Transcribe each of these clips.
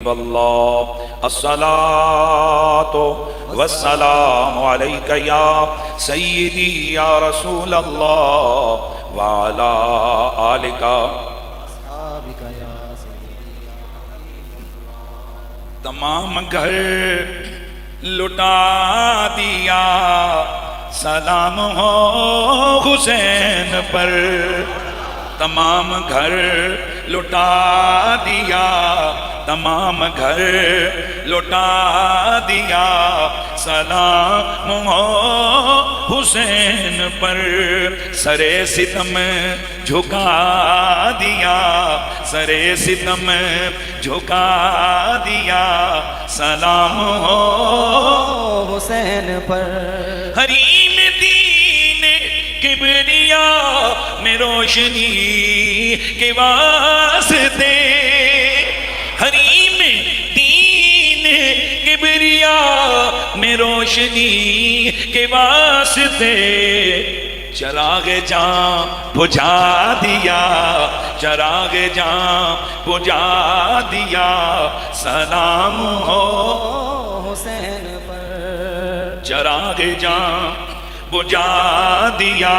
اللہ الصلاۃ والسلام علیک یا سیدی یا رسول اللہ وعلی آلک تمام گھر لٹا دیا سلام ہو حسین پر تمام گھر لٹا دیا تمام گھر لٹا دیا سلام ہو حسین پر سرے ستم جھکا دیا سرے ستم جھکا دیا سلام ہو حسین پر حریم دین کبریا میں روشنی کے واسطے حریم دین کبریا میں روشنی کے واسطے چراغ جاں بجھا دیا چراغ جاں بجھا دیا سلام ہو حسین پر چراغ جاں بجھا دیا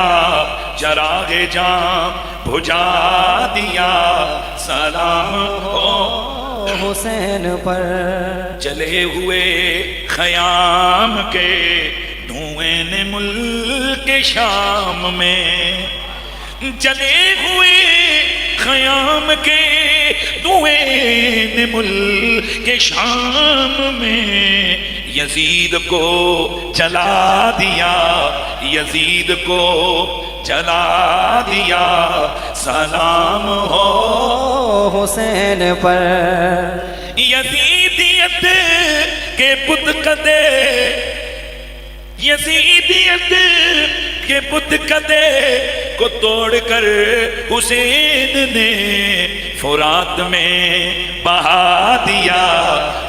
چراغ جاں بجھا دیا سلام ہو حسین پر جلے ہوئے خیام کے دھوئیں نے ملک شام میں جلے ہوئے خیام کے دھوئیں نے ملک شام میں یزید کو جلا دیا یزید کو جلا دیا سلام ہو حسین پر یزیدیت کے بت کدے یزیدیت کے بت کدے کو توڑ کر حسین نے فرات میں بہا دیا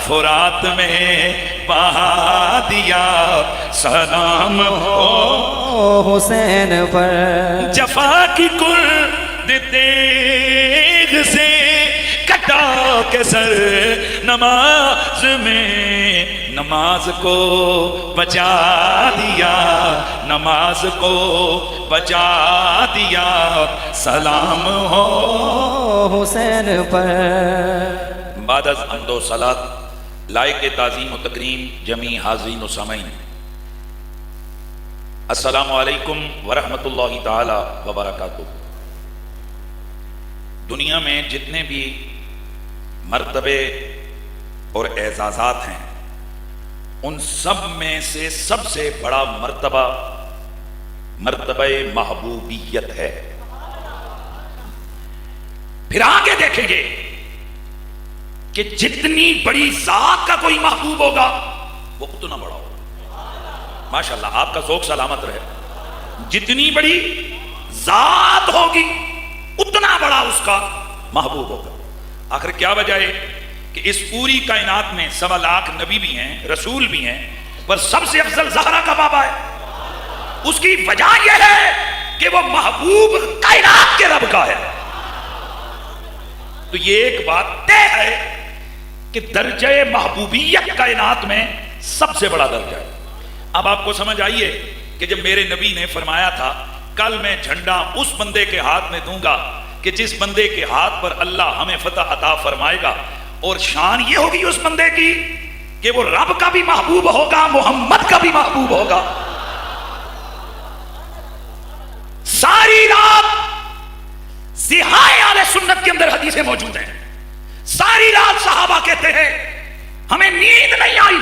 فرات میں بہا دیا سلام ہو حسین پر جفا کی کرد تیغ سے کٹا کے سر نماز میں نماز کو بچا دیا نماز کو بچا دیا سلام ہو حسین پر بعد از حمد و صلاۃ لائق تعظیم و تکریم جمیع حاضرین و سامعین السلام علیکم ورحمۃ اللہ تعالی وبرکاتہ۔ دنیا میں جتنے بھی مرتبے اور اعزازات ہیں ان سب میں سے سب سے بڑا مرتبہ مرتبہ محبوبیت ہے۔ پھر آگے دیکھیں گے کہ جتنی بڑی ذات کا کوئی محبوب ہوگا وہ اتنا بڑا ہوگا۔ ماشاءاللہ آپ کا ذوق سلامت رہے۔ جتنی بڑی ذات ہوگی اتنا بڑا اس کا محبوب ہوگا۔ آخر کیا وجہ ہے کہ اس پوری کائنات میں 1.25 لاکھ نبی بھی ہیں رسول بھی ہیں پر سب سے افضل زہرا کا بابا ہے۔ اس کی وجہ یہ ہے کہ وہ محبوب کائنات کے رب کا ہے۔ تو یہ ایک بات طے ہے کہ درجہ محبوبیت کائنات میں سب سے بڑا درجہ ہے۔ اب آپ کو سمجھ آئیے کہ جب میرے نبی نے فرمایا تھا کل میں جھنڈا اس بندے کے ہاتھ میں دوں گا کہ جس بندے کے ہاتھ پر اللہ ہمیں فتح عطا فرمائے گا، اور شان یہ ہوگی اس بندے کی کہ وہ رب کا بھی محبوب ہوگا محمد کا بھی محبوب ہوگا۔ ساری رات صحائے اہل سنت کے اندر حدیثیں موجود ہیں۔ ساری رات صحابہ کہتے ہیں ہمیں نیند نہیں آئی۔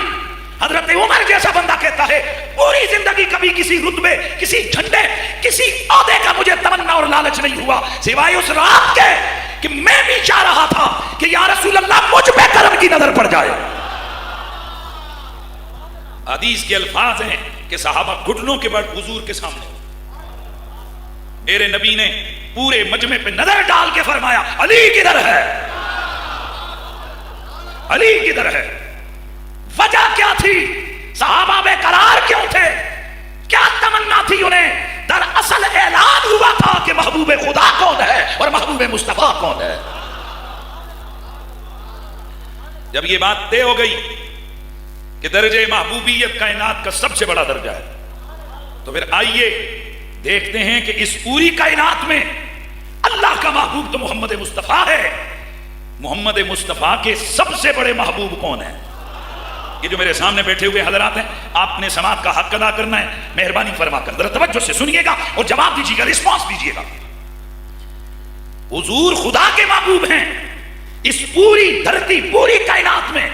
حضرت عمر جیسا بندہ کہتا ہے پوری زندگی کبھی کسی رتبے کسی جھنڈے کسی عہدے کا مجھے تمنا اور لالچ نہیں ہوا سوائے اس رات کے کہ میں بھی چاہ رہا تھا کہ یا رسول اللہ مجھ پہ کرم کی نظر پڑ جائے۔ حدیث کے الفاظ ہیں کہ صحابہ گھٹنوں کے بل حضور کے سامنے میرے نبی نے پورے مجمع پہ نظر ڈال کے فرمایا علی کدھر ہے علی کدھر ہے۔ وجہ کیا تھی؟ صحابہ بے قرار کیوں تھے؟ کیا تمنا تھی انہیں؟ دراصل اعلان ہوا تھا کہ محبوب خدا کون ہے اور محبوب مصطفیٰ کون ہے۔ جب یہ بات طے ہو گئی کہ درجہ محبوبیت کائنات کا سب سے بڑا درجہ ہے، تو پھر آئیے دیکھتے ہیں کہ اس پوری کائنات میں اللہ کا محبوب تو محمد مصطفیٰ ہے، محمد مصطفیٰ کے سب سے بڑے محبوب کون ہیں؟ یہ جو میرے سامنے بیٹھے ہوئے حضرات ہیں، آپ نے سماعت کا حق ادا کرنا ہے، مہربانی فرما کر ذرا توجہ سے سنیے گا اور جواب دیجیے گا، رسپانس دیجیے گا۔ حضور خدا کے محبوب ہیں، اس پوری دھرتی پوری کائنات میں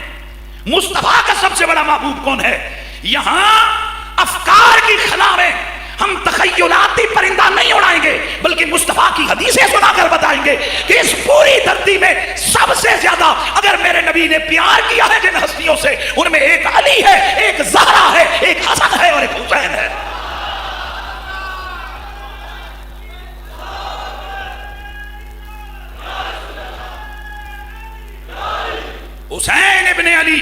مصطفیٰ کا سب سے بڑا محبوب کون ہے؟ یہاں افکار کی خلا میں ہم تخیلاتی پرندہ نہیں اڑائیں گے، بلکہ مصطفیٰ کی حدیثیں سنا کر بتائیں گے کہ اس پوری دھرتی میں سب سے زیادہ اگر میرے نبی نے پیار کیا ہے جن ہستیوں سے، ان میں ایک علی ہے، ایک زہرا ہے، ایک حسن ہے اور ایک حسین ہے۔ حسین ابن علی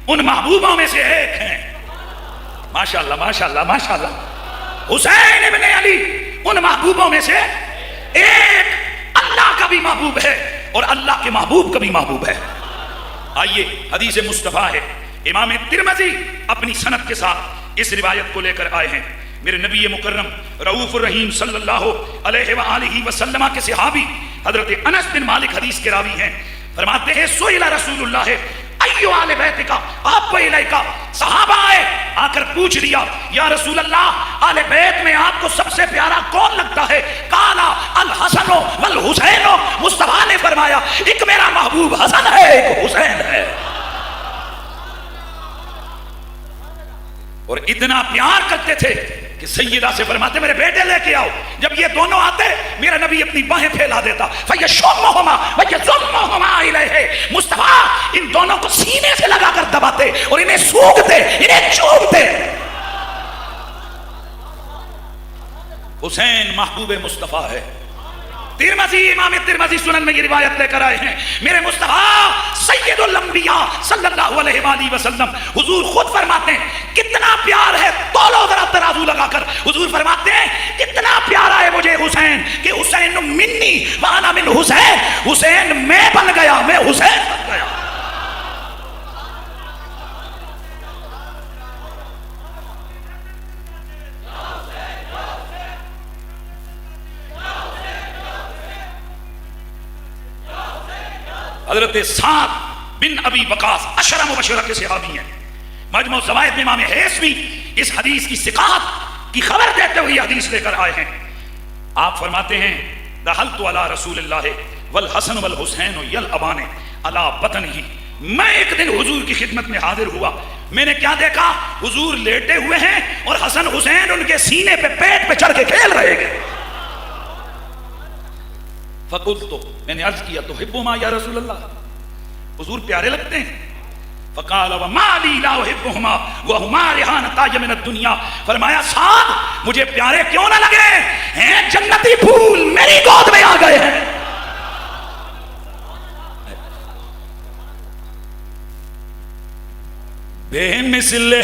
ان محبوبوں میں سے ایک ہیں۔ ماشاءاللہ ماشاءاللہ ماشاءاللہ، حسین ابن علی ان محبوبوں میں سے ایک اللہ کا بھی محبوب ہے اور اللہ کے محبوب کا بھی محبوب ہے۔ آئیے حدیث مصطفیٰ ہے، امام ترمذی اپنی سند کے ساتھ اس روایت کو لے کر آئے ہیں۔ میرے نبی مکرم رؤوف الرحیم صلی اللہ علیہ وآلہ وسلم کے صحابی حضرت انس بن مالک حدیث کے راوی ہیں، فرماتے ہیں سئل رسول اللہ ایو آل بیت کا آپ الیکا، صحابہ آئے آ کر پوچھ لیا یا رسول اللہ آل بیت میں آپ کو سب سے پیارا کون لگتا ہے؟ قالا الحسن والحسین، مصطفیٰ نے فرمایا ایک میرا محبوب حسن ہے ایک حسین ہے۔ اور اتنا پیار کرتے تھے کہ سیدہ سے فرماتے میرے بیٹے لے کے آؤ، جب یہ دونوں آتے میرا نبی اپنی باہیں پھیلا دیتا، فَيَشُمُّهُمَا وَيَضُمُّهُمَا إِلَيْهِ، مصطفیٰ ان دونوں کو سینے سے لگا کر دباتے اور انہیں سونگتے انہیں چومتے۔ حسین محبوب مصطفیٰ ہے۔ ترمذی امام ترمذی سنن میں یہ روایت لے کر آئے ہیں، میرے مصطفیٰ سید الانبیاء صلی اللہ علیہ وآلہ وسلم حضور خود فرماتے ہیں کتنا پیار ہے، تولو ذرا ترازو لگا کر، حضور فرماتے ہیں اتنا پیارا ہے مجھے حسین کہ حسین منی وانا من حسین، حسین میں بن گیا میں حسین بن گیا۔ حضرت سعد بن ابی وقاص عشرہ مبشرہ کے صحابی ہیں، مجموع الزوائد میں امام حیثمی اس حدیث کی ثقات کی خبر دیتے ہوئے حدیث لے کر آئے ہیں۔ آپ فرماتے ہیں دخلت علی رسول اللہ والحسن والحسین یلعبان علی بطنہ، میں ایک دن حضور کی خدمت میں حاضر ہوا، میں نے کیا دیکھا؟ حضور لیٹے ہوئے ہیں اور حسن حسین ان کے سینے پہ پیٹ پہ چڑھ کے کھیل رہے ہیں۔ فقلت، میں نے عرض کیا تحبہما یا رسول اللہ، حضور پیارے لگتے ہیں؟ فقال وما لی لا احبہما وہما رہانتای من الدنیا، فرمایا سعد مجھے پیارے کیوں نہ لگے ہیں، جنتی پھول میری گود میں آ گئے ہیں۔ بے مثل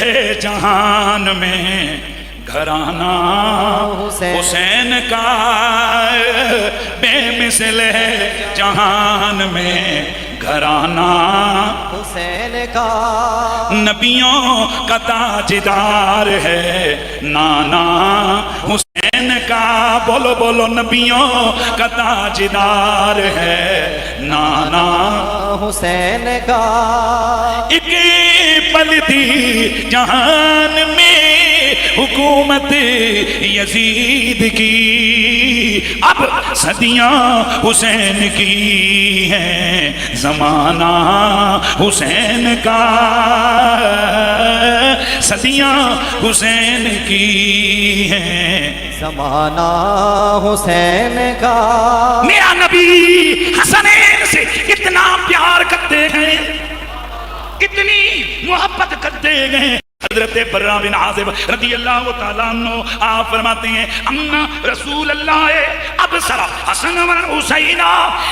جہان میں گھرانہ حسین کا، بے مثل جہان میں گھرانہ حسین کا، نبیوں کا تاجدار ہے نانا حسین کا، بولو بولو نبیوں کا تاجدار ہے نانا حسین کا، ایک پل تھی جہان میں حکومت یزید کی، اب صدیاں حسین کی ہیں، زمانہ حسین کا، صدیاں حسین کی ہیں، زمانہ حسین کا۔ میرا نبی حسنین سے اتنا پیار کرتے ہیں، اتنی محبت کرتے ہیں، حضرت برا بن عازب رضی اللہ تعالیٰ عنہ آپ فرماتے ہیں اما رسول اللہ ابصر حسن و حسین،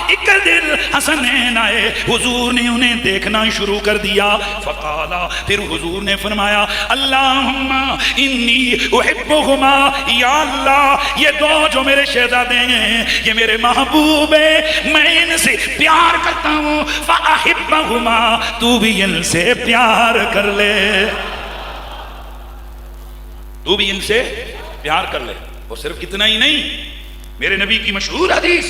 ایک دل حسنین آئے، حضور نے انہیں دیکھنا شروع کر دیا، فقالا پھر حضور نے فرمایا اللہم انی احبہما، یا اللہ یہ دو جو میرے شہزادے ہیں یہ میرے محبوب ہیں، میں ان سے پیار کرتا ہوں، فاحبہما تو بھی ان سے پیار کر لے، تو بھی ان سے پیار کر لے۔ اور صرف اتنا ہی نہیں، میرے نبی کی مشہور حدیث،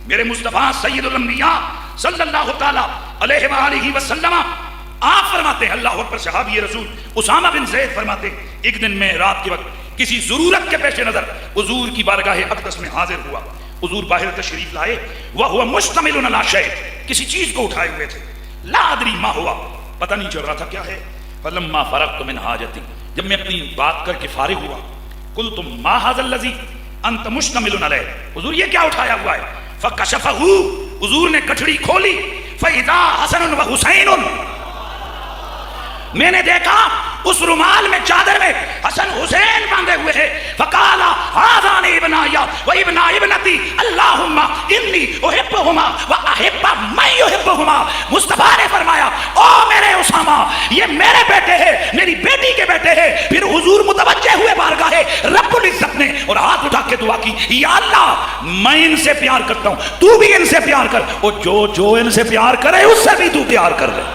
میرے مصطفیٰ سید الانبیاء صلی اللہ تعالی علیہ وآلہ وسلم آپ فرماتے ہیں، اللہ اکبر، صحابی رسول اسامہ بن زید فرماتے ہیں ایک دن میں رات کے وقت کسی ضرورت کے پیش نظر حضور کی بارگاہ اقدس میں حاضر ہوا، حضور باہر تشریف لائے، وہو مشتمل علی شیء، کسی چیز کو اٹھائے ہوئے تھے، لا ادری ما ہوا، پتہ نہیں چل رہا تھا کیا ہے، فلما فرغت من حاجتی، جب میں اپنی بات کر کے فارغ ہوا، قلت ما ھذا الذی انت مشتمل علیہ، حضور یہ کیا اٹھایا ہوا ہے، فکشفہ، حضور نے کٹھڑی کھولی، فاذا حسن و حسین، میں نے دیکھا اس رومال میں چادر میں حسن حسین باندھے ہوئے ہیں، فقالا ھذان ابنایا و ابنا ابنتی اللہم انی احبہما و احب من یحبہما، مصطفیٰ نے فرمایا او میرے اسامہ یہ میرے بیٹے ہیں، میری بیٹی کے بیٹے ہیں۔ پھر حضور متوجہ ہوئے بارگاہ رب العزت نے اور ہاتھ اٹھا کے دعا کی، یا اللہ میں ان سے پیار کرتا ہوں، تو بھی ان سے پیار کر، اور جو ان سے پیار کرے اس سے بھی تو پیار کر لے۔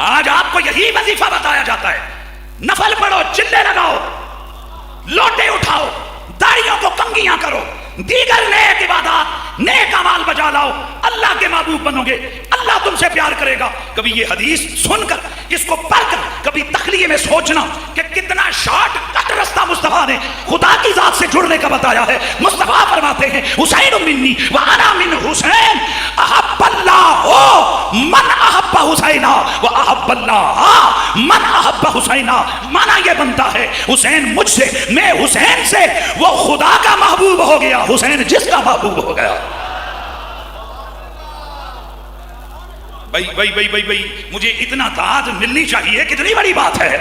آج آپ کو یہی وظیفہ بتایا جاتا ہے، نفل پڑھو، چلے لگاؤ، لوٹے اٹھاؤ، داڑیوں کو کنگیاں کرو، دیگر نیک عبادات، نیک اعمال بجا لاؤ، اللہ کے محبوب بنو گے، اللہ تم سے پیار کرے گا۔ کبھی یہ حدیث سن کر، اس کو پڑھ کر کبھی تخلیے میں سوچنا کہ کتنا شارٹ کٹ رستہ مصطفیٰ نے خدا کی ذات سے جڑنے کا بتایا ہے۔ مصطفیٰ فرماتے ہیں حسین منی وانا من حسین، احب اللہ من احب حسینا و احب اللہ من احب حسینا، معنی یہ بنتا ہے حسین مجھ سے، میں حسین سے، وہ خدا کا محبوب ہو گیا، حسین جس کا محبوب ہو گیا۔ بھائی مجھے اتنا داد ملنی چاہیے، کتنی بڑی بات ہے،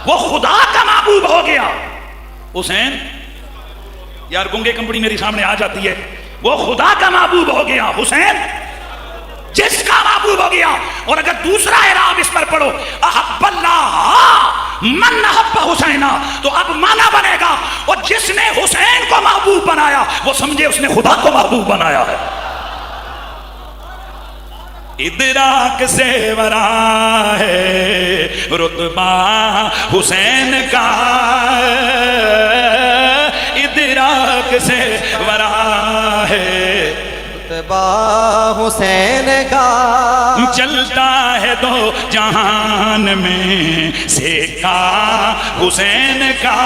وہ خدا کا محبوب ہو گیا حسین، یار گنگے کمپنی میری سامنے آ جاتی ہے، وہ خدا کا محبوب ہو گیا حسین جس کا محبوب ہو گیا۔ اور اگر دوسرا اعراب اس پر پڑھو احب اللہ من احب حسینا، تو اب معنی بنے گا اور جس نے حسین کو محبوب بنایا وہ سمجھے اس نے خدا کو محبوب بنایا ہے۔ ادراک سے ورا ہے رتبہ حسین کا، ادراک سے ورا ہے رتبہ حسین کا، چلتا ہے دو جہان میں سیکا حسین کا،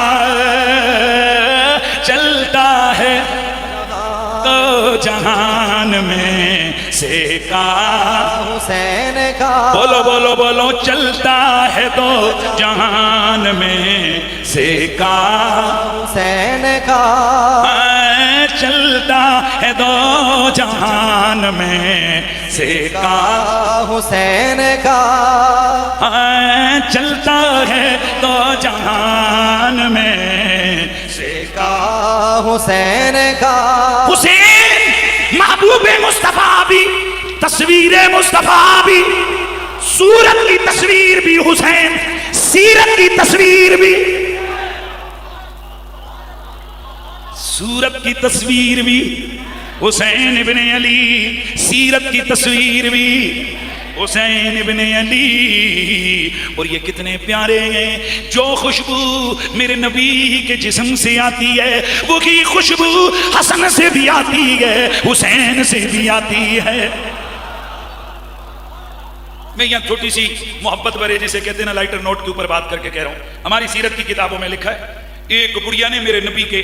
چلتا ہے دو جہان میں سیکا حسین کا، بولو بولو بولو، چلتا ہے دو جہان میں سیکا حسین کا، چلتا ہے دو جہان میں سیکا حسین کا، چلتا ہے دو جہان میں سیکا حسین کا۔ حسین محبوب مصطفیٰ بھی، تصویر مصطفیٰ بھی، صورت کی تصویر بھی حسین، سیرت کی تصویر بھی، صورت کی تصویر بھی حسین ابن علی، سیرت کی تصویر بھی حسین ابن علی۔ اور یہ کتنے پیارے ہیں، جو خوشبو میرے نبی کے جسم سے آتی ہے وہی خوشبو حسن سے بھی آتی ہے، حسین سے بھی آتی ہے۔ میں یہاں چھوٹی سی محبت برے جسے کہتے ہیں نا لائٹر نوٹ کے اوپر بات کر کے کہہ رہا ہوں، ہماری سیرت کی کتابوں میں لکھا ہے ایک بڑھیا نے میرے نبی کے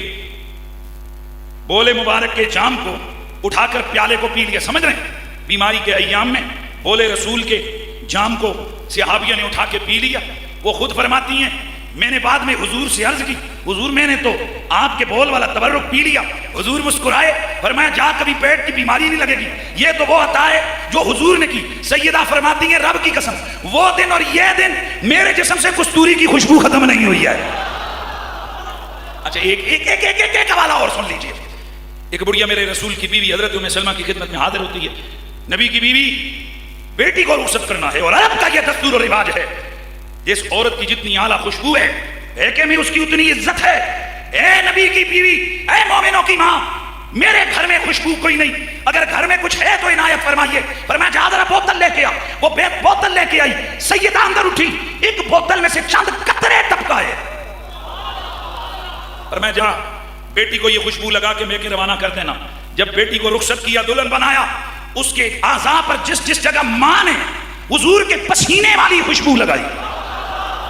بولے مبارک کے جام کو اٹھا کر پیالے کو پی لیا، سمجھ رہے ہیں بیماری کے ایام میں بولے رسول کے جام کو صحابیہ نے اٹھا کے پی لیا۔ وہ خود فرماتی ہیں میں نے بعد میں حضور سے عرض کی حضور میں نے تو آپ کے بول والا تبرک پی لیا. حضور مسکرائے فرمایا جا کبھی پیٹ کی بیماری نہیں لگے گی. یہ تو وہ عطا ہے جو حضور نے کی. سیدہ فرماتی ہیں رب کی قسم وہ دن اور یہ دن میرے جسم سے کستوری کی خوشبو ختم نہیں ہوئی ہے. اچھا ایک حوالہ اور سن لیجئے. ایک بڑھیا میرے رسول کی بیوی حضرت ام سلمہ کی خدمت میں حاضر ہوتی ہے. نبی کی بیوی بیٹی کو رخصت کرنا ہے اور عرب کا یہ دستور و رواج ہے. جس عورت کی جتنی اعلیٰ خوشبو ہے کہ میں اس کی اتنی عزت ہے. اے نبی کی بیوی اے مومنوں کی ماں میرے گھر میں خوشبو کوئی نہیں. اگر گھر میں کچھ ہے تو عنایت فرمائیے. فرمایا جا ذرا بوتل لے کے آ. وہ بوتل لے کے آئی. سیدہ اندر اٹھی. ایک بوتل میں سے چند قطرے ٹپکائے. فرمایا جا بیٹی کو یہ خوشبو لگا کے میں کے روانہ کر دینا. جب بیٹی کو رخصت کیا دلہن بنایا اس کے اعضاء پر جس جس جگہ ماں نے حضور کے پسینے والی خوشبو لگائی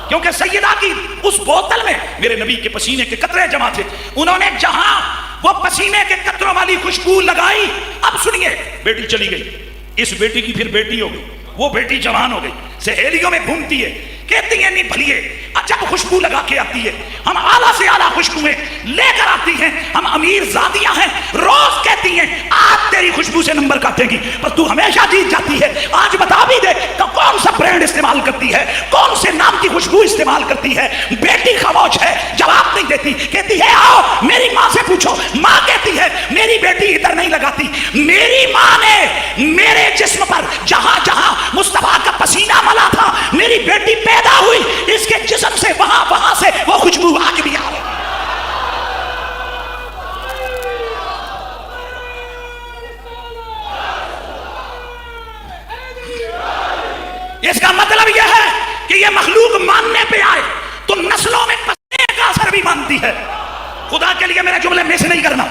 کیونکہ سیدہ کی اس بوتل میں میرے نبی کے پسینے کے قطرے جمع تھے. انہوں نے جہاں وہ پسینے کے قطروں والی خوشبو لگائی. اب سنیے بیٹی چلی گئی. اس بیٹی کی پھر بیٹی ہو گئی. وہ بیٹی جوان ہو گئی. سہیلیوں میں گھومتی ہے کہتی ہیں نہیں بھلیے جب خوشبو لگا کے آتی ہے ہم اعلیٰ سے اعلیٰ خوشبویں لے کر آتی ہیں. ہم امیر زادیاں ہیں روز کہتی ہیں آج تیری خوشبو سے نمبر کاٹے گی پر تو ہمیشہ جیت جاتی ہے. آج بتا بھی دے کہ کون سا برانڈ استعمال کرتی ہے کون سے نام کی خوشبو استعمال کرتی ہے. بیٹی خاموش ہے جواب نہیں دیتی. کہتی ہے آؤ میری ماں سے پوچھو. ماں کہتی ہے میری بیٹی ادھر نہیں لگاتی. میری ماں نے میرے جسم پر جہاں جہاں مصطفیٰ کا پسینہ ملا تھا میری بیٹی پیدا ہوئی اس کے جسم سے وہاں سے وہ خوشبو آج بھی آ رہی. اس کا مطلب یہ ہے کہ یہ مخلوق ماننے پہ آئے تو نسلوں میں پسینے کا اثر بھی مانتی ہے. خدا کے لیے میرے جملے میں سے نہیں کرنا.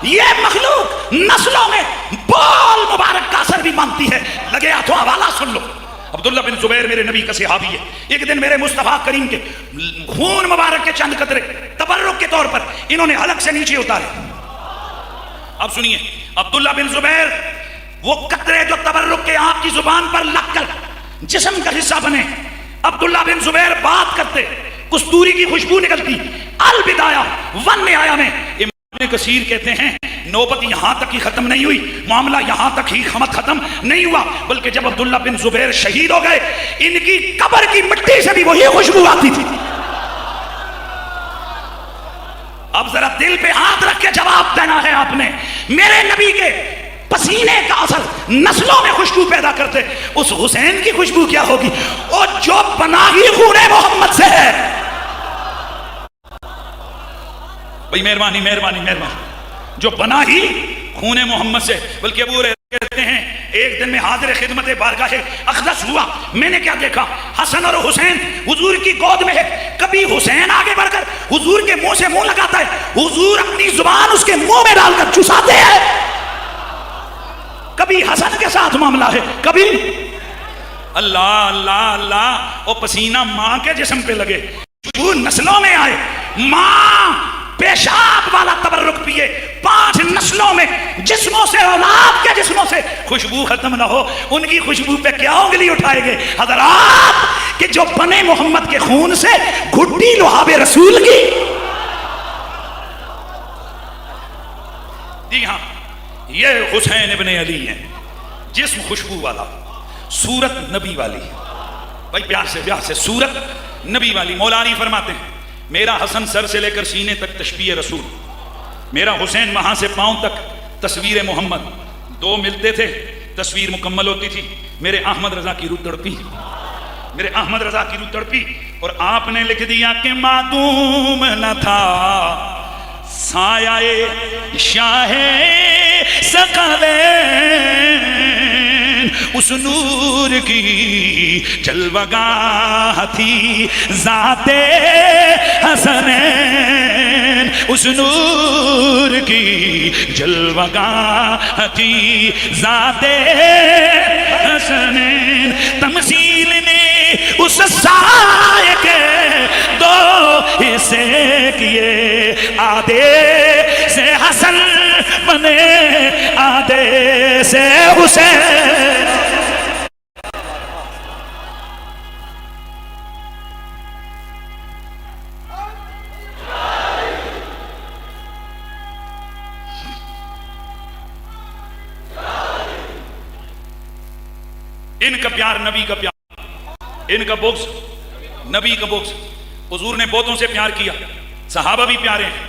یہ مخلوق نسلوں میں بول مبارک کا اثر بھی مانتی ہے. لگے ہاتھوں حوالہ سن لو. عبداللہ بن زبیر میرے نبی کا صحابی ہے. ایک دن میرے مصطفیٰ کریم کے خون مبارک کے چند قطرے تبرک کے طور پر انہوں نے حلق سے نیچے اتارے. اب سنیے عبداللہ بن زبیر وہ قطرے جو تبرک کے آپ کی زبان پر لگ کر جسم کا حصہ بنے. عبداللہ بن زبیر بات کرتے کستوری کی خوشبو نکلتی. البدایہ ون آیا میں ابن کثیر کہتے ہیں نوبت یہاں تک ہی ختم نہیں ہوئی معاملہ یہاں تک ہی ختم نہیں ہوا بلکہ جب عبداللہ بن زبیر شہید ہو گئے ان کی قبر کی مٹی سے بھی وہی خوشبو آتی تھی. اب ذرا دل پہ ہاتھ رکھ کے جواب دینا ہے آپ نے. میرے نبی کے پسینے کا اثر نسلوں میں خوشبو پیدا کرتے. اس حسین کی خوشبو کیا ہوگی اور جو بنا ہی خون محمد سے ہے. بھئی مہربانی جو بنا ہی خون محمد سے. بلکہ ابو ہریرہ کہتے ہیں ایک دن میں حاضر خدمت بارگاہ اقدس ہوا. میں نے کیا دیکھا حسن اور حسین حضور کی گود میں ہے. کبھی حسین آگے بڑھ کر حضور کے منہ سے منہ لگاتا ہے حضور اپنی زبان اس کے منہ میں ڈال کر چساتے ہیں. کبھی حسن کے ساتھ معاملہ ہے کبھی اللہ وہ پسینہ ماں کے جسم پہ لگے وہ نسلوں میں آئے. ماں پیشاب والا تبرک پیے 5 نسلوں میں جسموں سے اولاد کے جسموں سے خوشبو ختم نہ ہو. ان کی خوشبو پہ کیا انگلی اٹھائے گے حضرات کہ جو بنے محمد کے خون سے گھٹی لہاب رسول کی. جی ہاں یہ حسین ابن علی ہیں. جسم خوشبو والا صورت نبی والی. بھائی پیار سے صورت نبی والی. مولا علی فرماتے ہیں میرا حسن سر سے لے کر سینے تک تشبیہ رسول میرا حسین وہاں سے پاؤں تک تصویر محمد. 2 ملتے تھے تصویر مکمل ہوتی تھی. میرے احمد رضا کی روح تڑپی اور آپ نے لکھ دیا کہ معدوم نہ تھا سایہ شاہ ثقلین اس نور کی جلوگاہ تھی ذات حسنین. اس نور کی جلوگاہ تھی ذات حسنین. تمثیل نے اس سائے کے 2 حصے کیے آدھے سے حسن بنے آدھے سے حسین. ان کا پیار نبی کا پیار، ان کا بغض نبی کا بغض۔ حضور نے بہتوں سے پیار کیا، صحابہ بھی پیارے ہیں،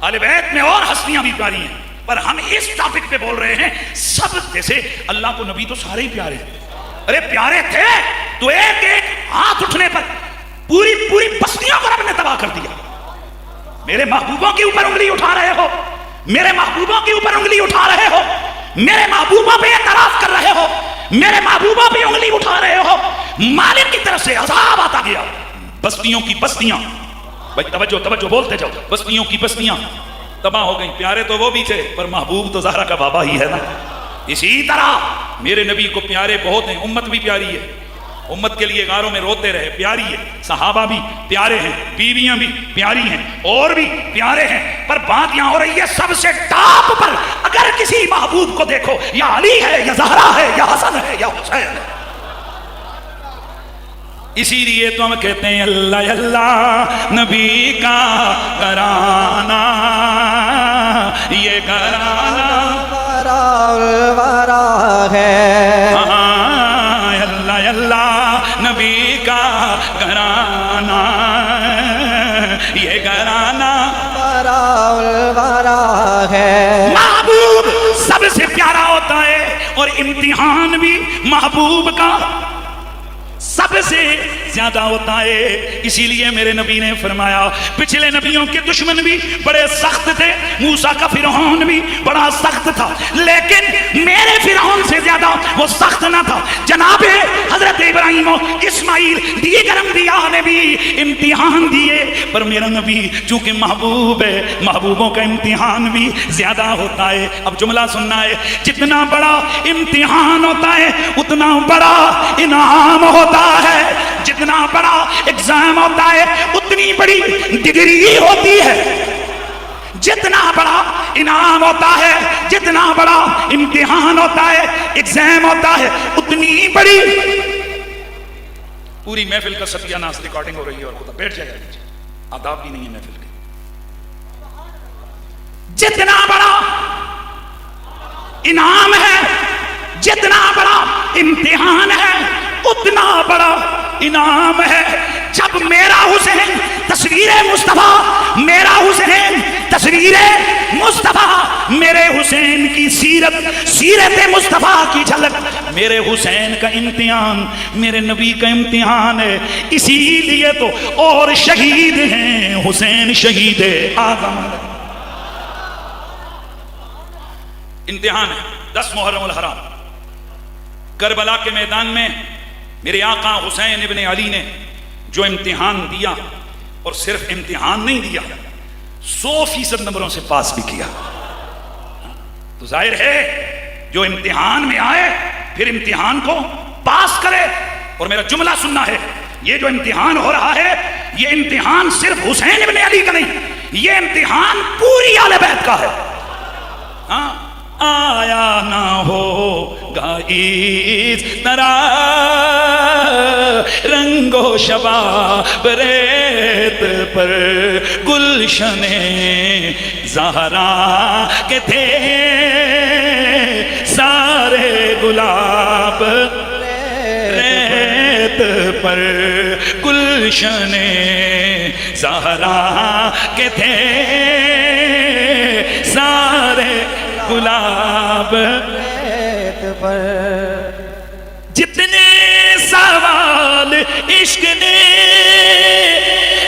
اہل بیت میں اور ہستیاں بھی پیاری ہیں، پر ہم اس ٹاپک پہ بول رہے ہیں سب جیسے اللہ کو نبی تو سارے ہی پیارے ہیں۔ ارے پیارے تھے تو ایک ایک ہاتھ اٹھنے پر پوری پوری بستیوں کو رب نے تباہ کر دیا۔ میرے محبوبوں کے اوپر انگلی اٹھا رہے ہو، میرے محبوبوں کے اوپر انگلی اٹھا رہے ہو، میرے محبوبوں پہ اعتراف کر رہے ہو، میرے محبوبوں پہ انگلی اٹھا رہے ہو، مالک کی طرف سے عذاب آتا گیا۔ بستیوں کی بستیاں، بھائی توجہ توجہ بولتے جاؤ، بستیوں کی بستیاں تباہ ہو گئیں۔ پیارے تو وہ بھی تھے پر محبوب تو زہرا کا بابا ہی ہے نا۔ اسی طرح میرے نبی کو پیارے بہت ہیں، امت بھی پیاری ہے، امت کے لیے غاروں میں روتے رہے، پیاری ہے، صحابہ بھی پیارے ہیں، بیویاں بھی پیاری ہیں، اور بھی پیارے ہیں، پر بات یہاں ہو رہی ہے سب سے ٹاپ پر اگر کسی محبوب کو دیکھو، یا علی ہے یا زہرا ہے یا حسن ہے یا حسین ہے۔ اسی لیے تو ہم کہتے ہیں اللہ اللہ نبی کا گھرانہ، یہ گھرانہ ورا ہے، اللہ اللہ نبی کا گھرانہ، یہ گھرانہ ورا ہے۔ محبوب سب سے پیارا ہوتا ہے، اور امتحان بھی محبوب کا سب سے زیادہ ہوتا ہے۔ اسی لیے میرے نبی نے فرمایا پچھلے نبیوں کے دشمن بھی بڑے سخت تھے، موسیٰ کا فرعون بھی بڑا سخت تھا، لیکن میرے فرعون سے زیادہ وہ سخت نہ تھا۔ جناب حضرت ابراہیم و اسماعیل دیگر انبیاء نے بھی امتحان دیے، پر میرا نبی چونکہ محبوب ہے، محبوبوں کا امتحان بھی زیادہ ہوتا ہے۔ اب جملہ سننا ہے، جتنا بڑا امتحان ہوتا ہے اتنا بڑا انعام ہوتا ہے، جتنا بڑا ایگزام ہوتا ہے اتنی بڑی ڈگری ہوتی ہے، جتنا بڑا انعام ہوتا ہے، جتنا بڑا امتحان ہوتا ہے، ایگزام ہوتا ہے، اتنی بڑی۔ پوری محفل کا ستیہ ناس ریکارڈنگ ہو رہی ہے، اور خدا بیٹھ جائے گا، آداب بھی نہیں ہے محفل کے۔ جتنا بڑا انعام ہے، جتنا بڑا امتحان ہے، اتنا بڑا انعام ہے۔ جب میرا حسین تصویر مصطفیٰ، میرا حسین تصویر مصطفیٰ، میرے حسین کی سیرت مصطفیٰ کی جھلک، میرے حسین کا امتحان میرے نبی کا امتحان ہے۔ اسی لیے تو اور شہید ہیں، حسین شہید اعظم۔ امتحان ہے 10 محرم الحرام، کربلا کے میدان میں میرے آقا حسین ابن علی نے جو امتحان دیا، اور صرف امتحان نہیں دیا، 100% نمبروں سے پاس بھی کیا۔ تو ظاہر ہے جو امتحان میں آئے پھر امتحان کو پاس کرے۔ اور میرا جملہ سننا ہے، یہ جو امتحان ہو رہا ہے یہ امتحان صرف حسین ابن علی کا نہیں، یہ امتحان پوری آل بیت کا ہے۔ ہاں، آیا نہ ہوگا اس طرح رنگ و شباب ریت پر، گلشن زہرا کے تھے سارے گلاب ریت پر، گلشن زہرا کے تھے سارے گلاب پر۔ جتنے سوال عشق نے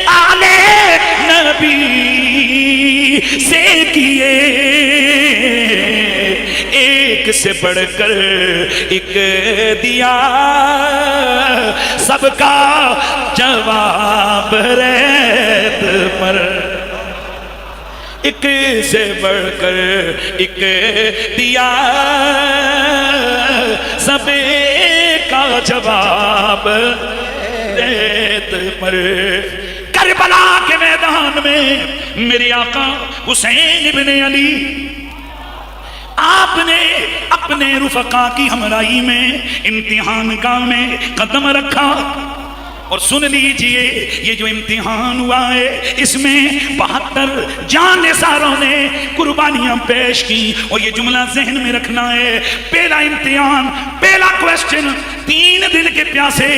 آلے نبی سے کیے، ایک سے بڑھ کر ایک دیا سب کا جواب ریت پر، ایک سے بڑھ کر ایک دیا سب کا جواب ریت پر۔ کربلا کے میدان میں میرے آقا حسین ابن علی، آپ نے اپنے رفقا کی ہمراہی میں امتحان گاہ میں قدم رکھا، اور سن لیجئے یہ جو امتحان ہوا ہے اس میں 72 جان نثاروں نے قربانیاں پیش کی. اور یہ جملہ ذہن میں رکھنا ہے, پہلا امتحان, پہلا کوسچن, 3 دن کے پیاسے.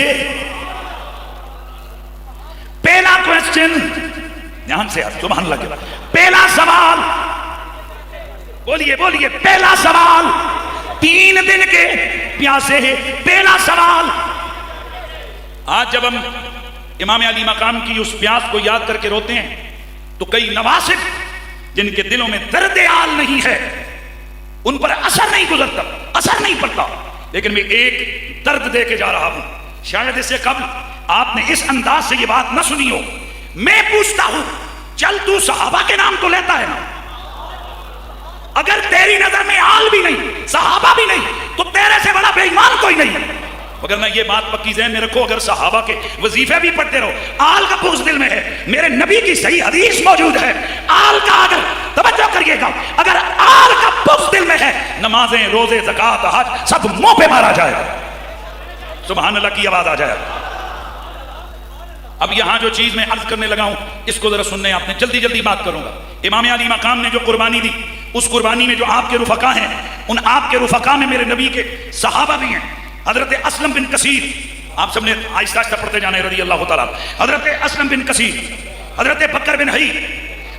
پہلا کوسچن, یہاں سے سبحان اللہ, پہلا سوال, بولیے بولیے, پہلا سوال, 3 دن کے پیاسے ہے. پہلا سوال. آج جب ہم امام علی مقام کی اس پیاس کو یاد کر کے روتے ہیں تو کئی نواسق جن کے دلوں میں درد آل نہیں ہے ان پر اثر نہیں گزرتا, اثر نہیں پڑتا. لیکن میں ایک درد دے کے جا رہا ہوں, شاید اس سے قبل آپ نے اس انداز سے یہ بات نہ سنی ہو. میں پوچھتا ہوں, چل تو صحابہ کے نام تو لیتا ہے نا, اگر تیری نظر میں آل بھی نہیں, صحابہ بھی نہیں, تو تیرے سے بڑا بے ایمان کوئی نہیں. مگر میں یہ بات پکی ذہن میں رکھو, اگر صحابہ کے وظیفے بھی پڑھتے رہو, آل کا بغض دل میں ہے. میرے نبی کی صحیح حدیث موجود ہے, آل کا, اگر توجہ کریے گا, اگر آل کا بغض دل میں ہے, نمازیں, روزے, زکات, حج سب منہ پہ مارا جائے گا. سبحان اللہ کی آواز آ جائے. اب یہاں جو چیز میں عرض کرنے لگا ہوں اس کو ذرا سننے, آپ نے جلدی جلدی بات کروں گا. امام علی مقام نے جو قربانی دی, اس قربانی میں جو آپ کے رفقا ہیں, ان آپ کے رفقا میں میرے نبی کے صحابہ بھی ہیں. حضرت اسلم بن کثیر, آپ سب نے آہستہ آہستہ پڑھتے جانا ہے رضی اللہ تعالیٰ. حضرت اسلم بن کثیر, حضرت بکر بن حی,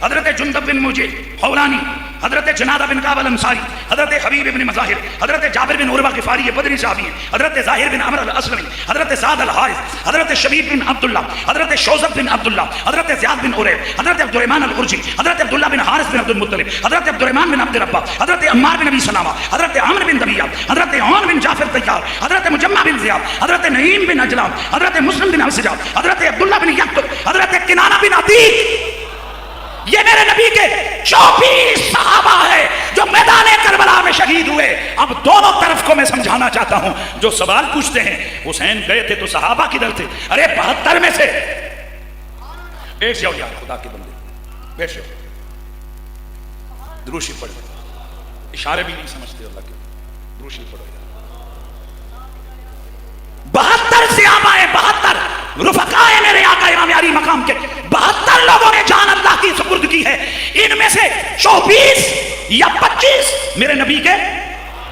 حضرت جندب بن مجید حولانی, حضرت جنادہ بن کعب الانصاری, حضرت حبیب بن مظاہر, حضرت جابر بن عروہ غفاری بدری صحابی ہیں, حضرت ظاہر بن عمرو الاسلمی, حضرت سعد الحارث, حضرت شبیب بن عبداللہ, حضرت شوزب بن عبداللہ, حضرت زیاد بن عریب, حضرت عبد الرحمن الغرجی, حضرت عبداللہ بن حارث بن عبد المطلب, حضرت عبد الرحمن بن عبد ربہ, حضرت عمار بن ابی سلامہ, حضرت عمرو بن دبیہ, حضرت عون بن جعفر طیار, حضرت مجمع بن زیاد, حضرت نعیم بن اجلان, حضرت مسلم بن حسجاب, حضرت عبداللہ بن یقطب, حضرت کنانہ بن عتیق. یہ میرے نبی کے 24 صحابہ ہیں جو میدان کربلا میں شہید ہوئے. اب دونوں طرف کو میں سمجھانا چاہتا ہوں. جو سوال پوچھتے ہیں حسین گئے تھے تو صحابہ کدھر تھے, ارے 72 میں سے بیٹھ جاؤ یار, خدا کے بندے بیٹھ جاؤ, دروشی پڑھو, اشارے بھی نہیں سمجھتے اللہ کے, دروشی پڑھو. 72 صحابہ ہیں, 72 رفقا ہیں میرے آقا امام علی مقام کے. 72 لوگوں نے جان اللہ کی سپرد کی ہے. ان میں سے 24 یا 25 میرے نبی کے,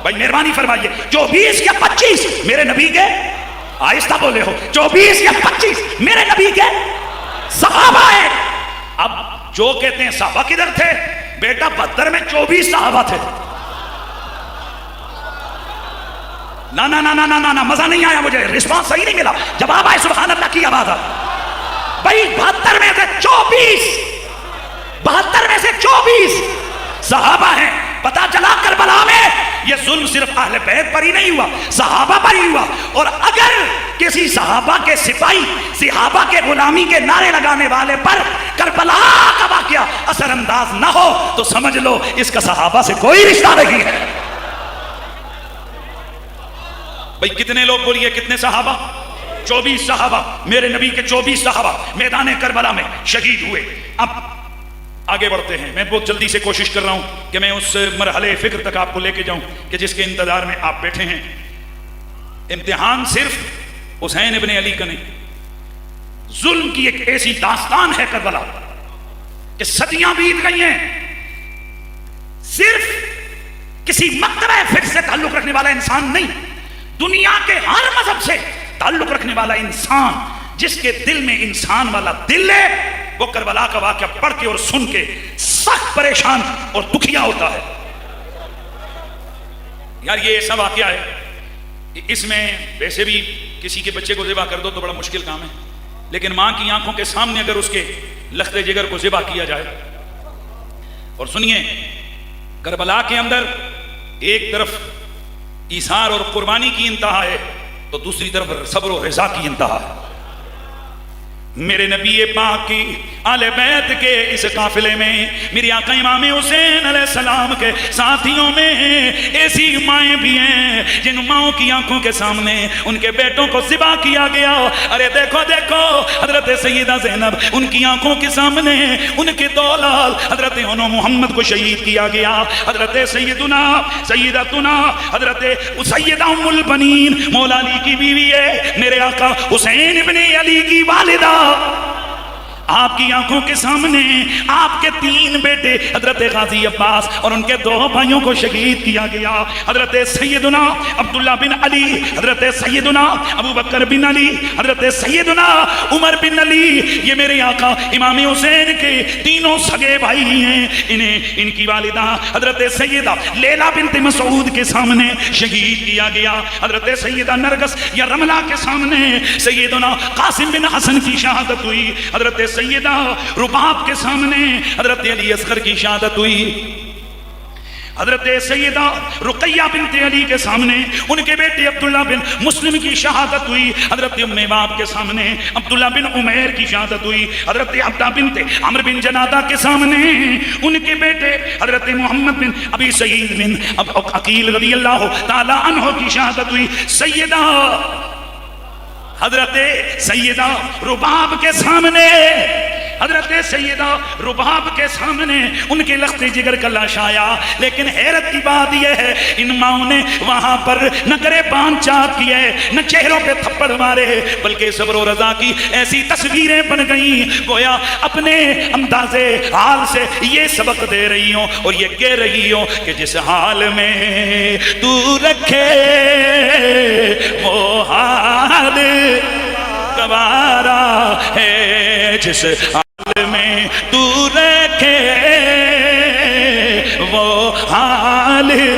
بھائی مہربانی فرمائیے, 24 یا 25 میرے نبی کے, آہستہ بولے ہو, 24 یا 25 میرے نبی کے صحابہ ہیں. اب جو کہتے ہیں صحابہ کدھر تھے, بیٹا 72 میں 24 صحابہ تھے. نا نا نا نا نا نا, مزہ نہیں آیا مجھے, رسپانس صحیح نہیں ملا. جواب آئے سبحان اللہ کی آواز آ. بھائی 72 میں سے 24, 72 میں سے 24 صحابہ ہیں. پتا چلا کربلا میں یہ ظلم صرف اہل بیت پر ہی نہیں ہوا, صحابہ پر ہی ہوا. اور اگر کسی صحابہ کے سپاہی, صحابہ کے غلامی کے نعرے لگانے والے پر کربلا کا واقعہ اثر انداز نہ ہو تو سمجھ لو اس کا صحابہ سے کوئی رشتہ نہیں ہے. بھئی کتنے لوگ بولیے, کتنے صحابہ؟ 24 صحابہ, میرے نبی کے 24 صحابہ میدان کربلا میں شہید ہوئے. اب آگے بڑھتے ہیں. میں بہت جلدی سے کوشش کر رہا ہوں کہ میں اس مرحلے فکر تک آپ کو لے کے جاؤں کہ جس کے انتظار میں آپ بیٹھے ہیں. امتحان صرف حسین ابن علی کا نہیں, ظلم کی ایک ایسی داستان ہے کربلا کہ صدیاں بیت گئی ہیں. صرف کسی مکتبہ فکر سے تعلق رکھنے والا انسان نہیں, دنیا کے ہر مذہب سے تعلق رکھنے والا انسان, جس کے دل میں انسان والا دل ہے, وہ کربلا کا واقعہ پڑھ کے اور سن کے سخت پریشان اور دکھیا ہوتا ہے. یار یہ ایسا واقعہ ہے, اس میں ویسے بھی کسی کے بچے کو ذبح کر دو تو بڑا مشکل کام ہے, لیکن ماں کی آنکھوں کے سامنے اگر اس کے لخت جگر کو ذبح کیا جائے. اور سنیے, کربلا کے اندر ایک طرف ایثار اور قربانی کی انتہا ہے تو دوسری طرف صبر و رضا کی انتہا ہے. میرے نبی پاک کی آل بیت کے اس قافلے میں میری آقا امام حسین علیہ السلام کے ساتھیوں میں ایسی مائیں بھی ہیں جن ماؤں کی آنکھوں کے سامنے ان کے بیٹوں کو ذبح کیا گیا. ارے دیکھو دیکھو حضرت سیدہ زینب ان کی آنکھوں کے سامنے ان کے دو لال حضرت انو محمد کو شہید کیا گیا. حضرت سیدتنا حضرت سیدہ ام البنین مولا علی کی بیوی ہے میرے آقا حسین ابن علی کی والدہ. آپ کی آنکھوں کے سامنے آپ کے 3 بیٹے حضرت غازی عباس اور ان کے 2 بھائیوں کو شہید کیا گیا. حضرت سیدنا عبداللہ بن علی، حضرت سیدنا ابو بکر بن علی، حضرت سیدنا عمر بن علی، یہ میرے آقا امام حسین کے 3 سگے بھائی ہیں. ان کی والدہ حضرت سیدہ لیلہ بنت مسعود کے سامنے شہید کیا گیا. حضرت سیدہ نرگس یا رملہ کے سامنے سیدنا قاسم بن حسن کی شہادت ہوئی. حضرت سیدہ رباب کے سامنے حضرت علی اصغر کی شہادت ہوئی. حضرت سیدہ رقیہ بنت علی کے سامنے ان کے بیٹے عبداللہ بن مسلم کی شہادت ہوئی. حضرت ام باب کے سامنے عبداللہ بن عمیر کی شہادت ہوئی. حضرت عبدہ بنت عمر بن جنادہ کے سامنے ان کے بیٹے حضرت محمد بن ابی سعید بن عقیل رضی اللہ تعالی عنہ کی شہادت ہوئی. سیدہ حضرت سیدہ رباب کے سامنے حضرت سیدہ رباب کے سامنے ان کے لخت جگر کا لاش آیا. لیکن حیرت کی بات یہ ہے ان ماؤں نے وہاں پر نہ کرے بان چاک کیے نہ چہروں پہ تھپڑ مارے بلکہ صبر و رضا کی ایسی تصویریں بن گئیں گویا اپنے انداز حال سے یہ سبق دے رہی ہوں اور یہ کہہ رہی ہوں کہ جس حال میں تو رکھے وہ حال گوارا ہے. جس حال میں تو رکھے وہ حال ہے.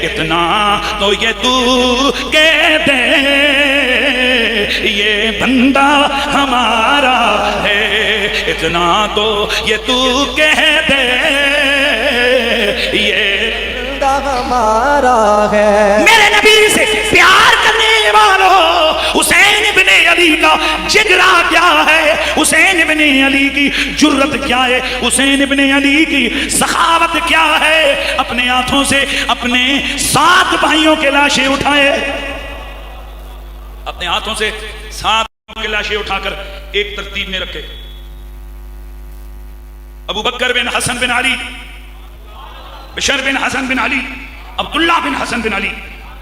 اتنا تو یہ تو کہہ دے یہ بندہ ہمارا ہے. اتنا تو یہ تو کہہ دے یہ بندہ ہمارا ہے. میرے نبی سے پیار کرنے والوں حسین ابن علی کا جگرا کیا ہے، حسین ابن علی کی جرت کیا ہے، حسین ابن علی کی سخاوت کیا ہے. اپنے ہاتھوں سے اپنے 7 بھائیوں کے لاشیں اٹھائے، اپنے ہاتھوں سے 7 کے لاشیں اٹھا کر ایک ترتیب میں رکھے. ابو بکر بن حسن بن علی، بشر بن حسن بن علی، عبداللہ بن حسن بن علی،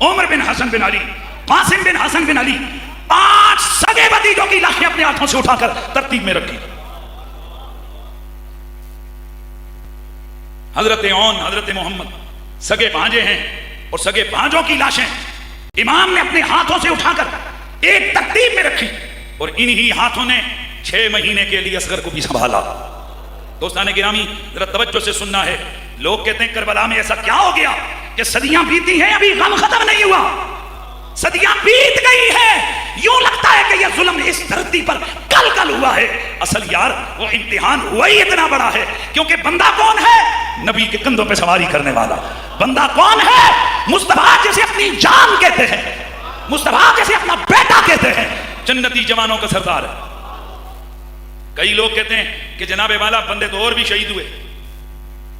عمر بن حسن بن علی، قاسم بن حسن بن علی، 5 سگے بھتیجوں کی لاشیں اپنے ہاتھوں سے اٹھا کر ترتیب میں رکھی. حضرت عون حضرت محمد سگے بھانجے ہیں اور سگے بھانجوں کی لاشیں امام نے اپنے ہاتھوں سے اٹھا کر ایک ترتیب میں رکھی اور انہی ہاتھوں نے 6 مہینے کے لیے اصغر کو بھی سنبھالا. دوستان گرامی ذرا توجہ سے سننا ہے. لوگ کہتے ہیں کربلا میں ایسا کیا ہو گیا کہ صدیاں بیتی ہیں ابھی غم ختم نہیں ہوا. صدیاں بیت گئی ہے، یوں لگتا ہے کہ یہ ظلم اس دھرتی پر کل کل ہوا ہے. اصل یار وہ امتحان ہوا ہی اتنا بڑا ہے کیونکہ بندہ کون ہے؟ نبی کے کندھوں پہ سواری کرنے والا. بندہ کون ہے؟ مصطفیٰ جسے اپنی جان کہتے ہیں، مصطفیٰ جسے اپنا بیٹا کہتے ہیں، جنتی جوانوں کا سردار ہے. کئی لوگ کہتے ہیں کہ جناب والا بندے تو اور بھی شہید ہوئے.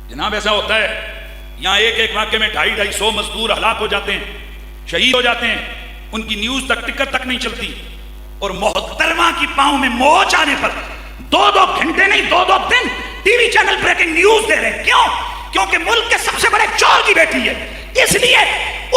جناب ایسا ہوتا ہے یہاں ایک واقعے میں 250-250 مزدور ہلاک ہو جاتے ہیں، شہید ہو جاتے ہیں، ان کی نیوز تک ٹکٹ تک نہیں چلتی. اور محترمہ کی پاؤں میں موچ آنے پر 2 گھنٹے نہیں 2 دن T V channel breaking news دے رہے ہیں. کیوں؟ کیونکہ ملک کے سب سے بڑے چور کی بیٹی ہے، اس لیے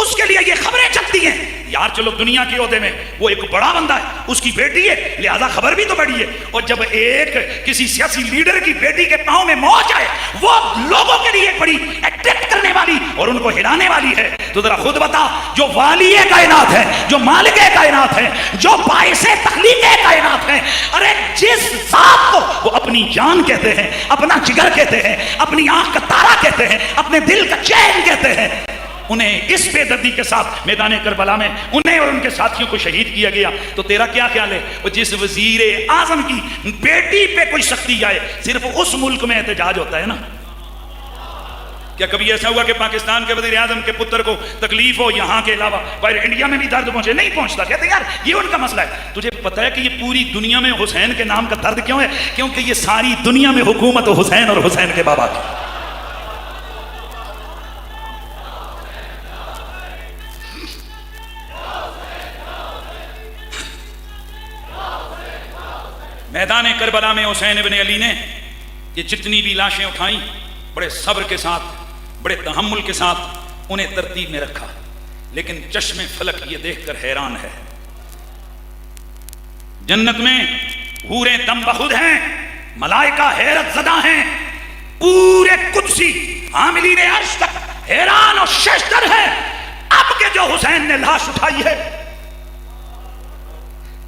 اس کے لیے یہ خبریں چلتی ہیں. یار چلو دنیا کے عہدے میں وہ ایک بڑا بندہ ہے، اس کی بیٹی ہے، لہذا خبر بھی تو بڑی ہے. اور جب ایک کسی سیاسی لیڈر کی بیٹی کے پاؤں میں موچ آئے وہ لوگوں کے لیے ایک بڑی اٹریکٹ کرنے والی اور ان کو ہلانے والی ہے. تو ذرا خود بتا، جو والی کائنات ہے، جو مالک کائنات ہے، جو باعث تخلیق کائنات ہے، ارے جس ذات کو وہ اپنی جان کہتے ہیں، اپنا جگر کہتے ہیں، اپنی آنکھ کا تارا کہتے ہیں، اپنے دل کا چین کہتے ہیں، انہیں اس بے دردی کے ساتھ میدان کربلا میں انہیں اور ان کے ساتھیوں کو شہید کیا گیا. تو تیرا کیا خیال ہے وہ جس وزیر اعظم کی بیٹی پہ کوئی سختی آئے صرف اس ملک میں احتجاج ہوتا ہے نا؟ کیا کبھی ایسا ہوا کہ پاکستان کے وزیر اعظم کے پتر کو تکلیف ہو یہاں کے علاوہ باہر انڈیا میں بھی درد پہنچے؟ نہیں پہنچتا. کہتے یار یہ ان کا مسئلہ ہے. تجھے پتہ ہے کہ یہ پوری دنیا میں حسین کے نام کا درد کیوں ہے؟ کیونکہ یہ ساری دنیا میں حکومت حسین اور حسین کے بابا کی. میدان کربلا میں حسین ابن علی نے یہ جتنی بھی لاشیں اٹھائیں بڑے صبر کے ساتھ بڑے تحمل کے ساتھ انہیں ترتیب میں رکھا. لیکن چشم فلک یہ دیکھ کر حیران ہے. جنت میں حوریں دم بخود ہیں، ملائکہ حیرت زدہ ہیں، پورے قدسی حاملین عرش تک حیران اور ششدر ہے. اب کہ جو حسین نے لاش اٹھائی ہے،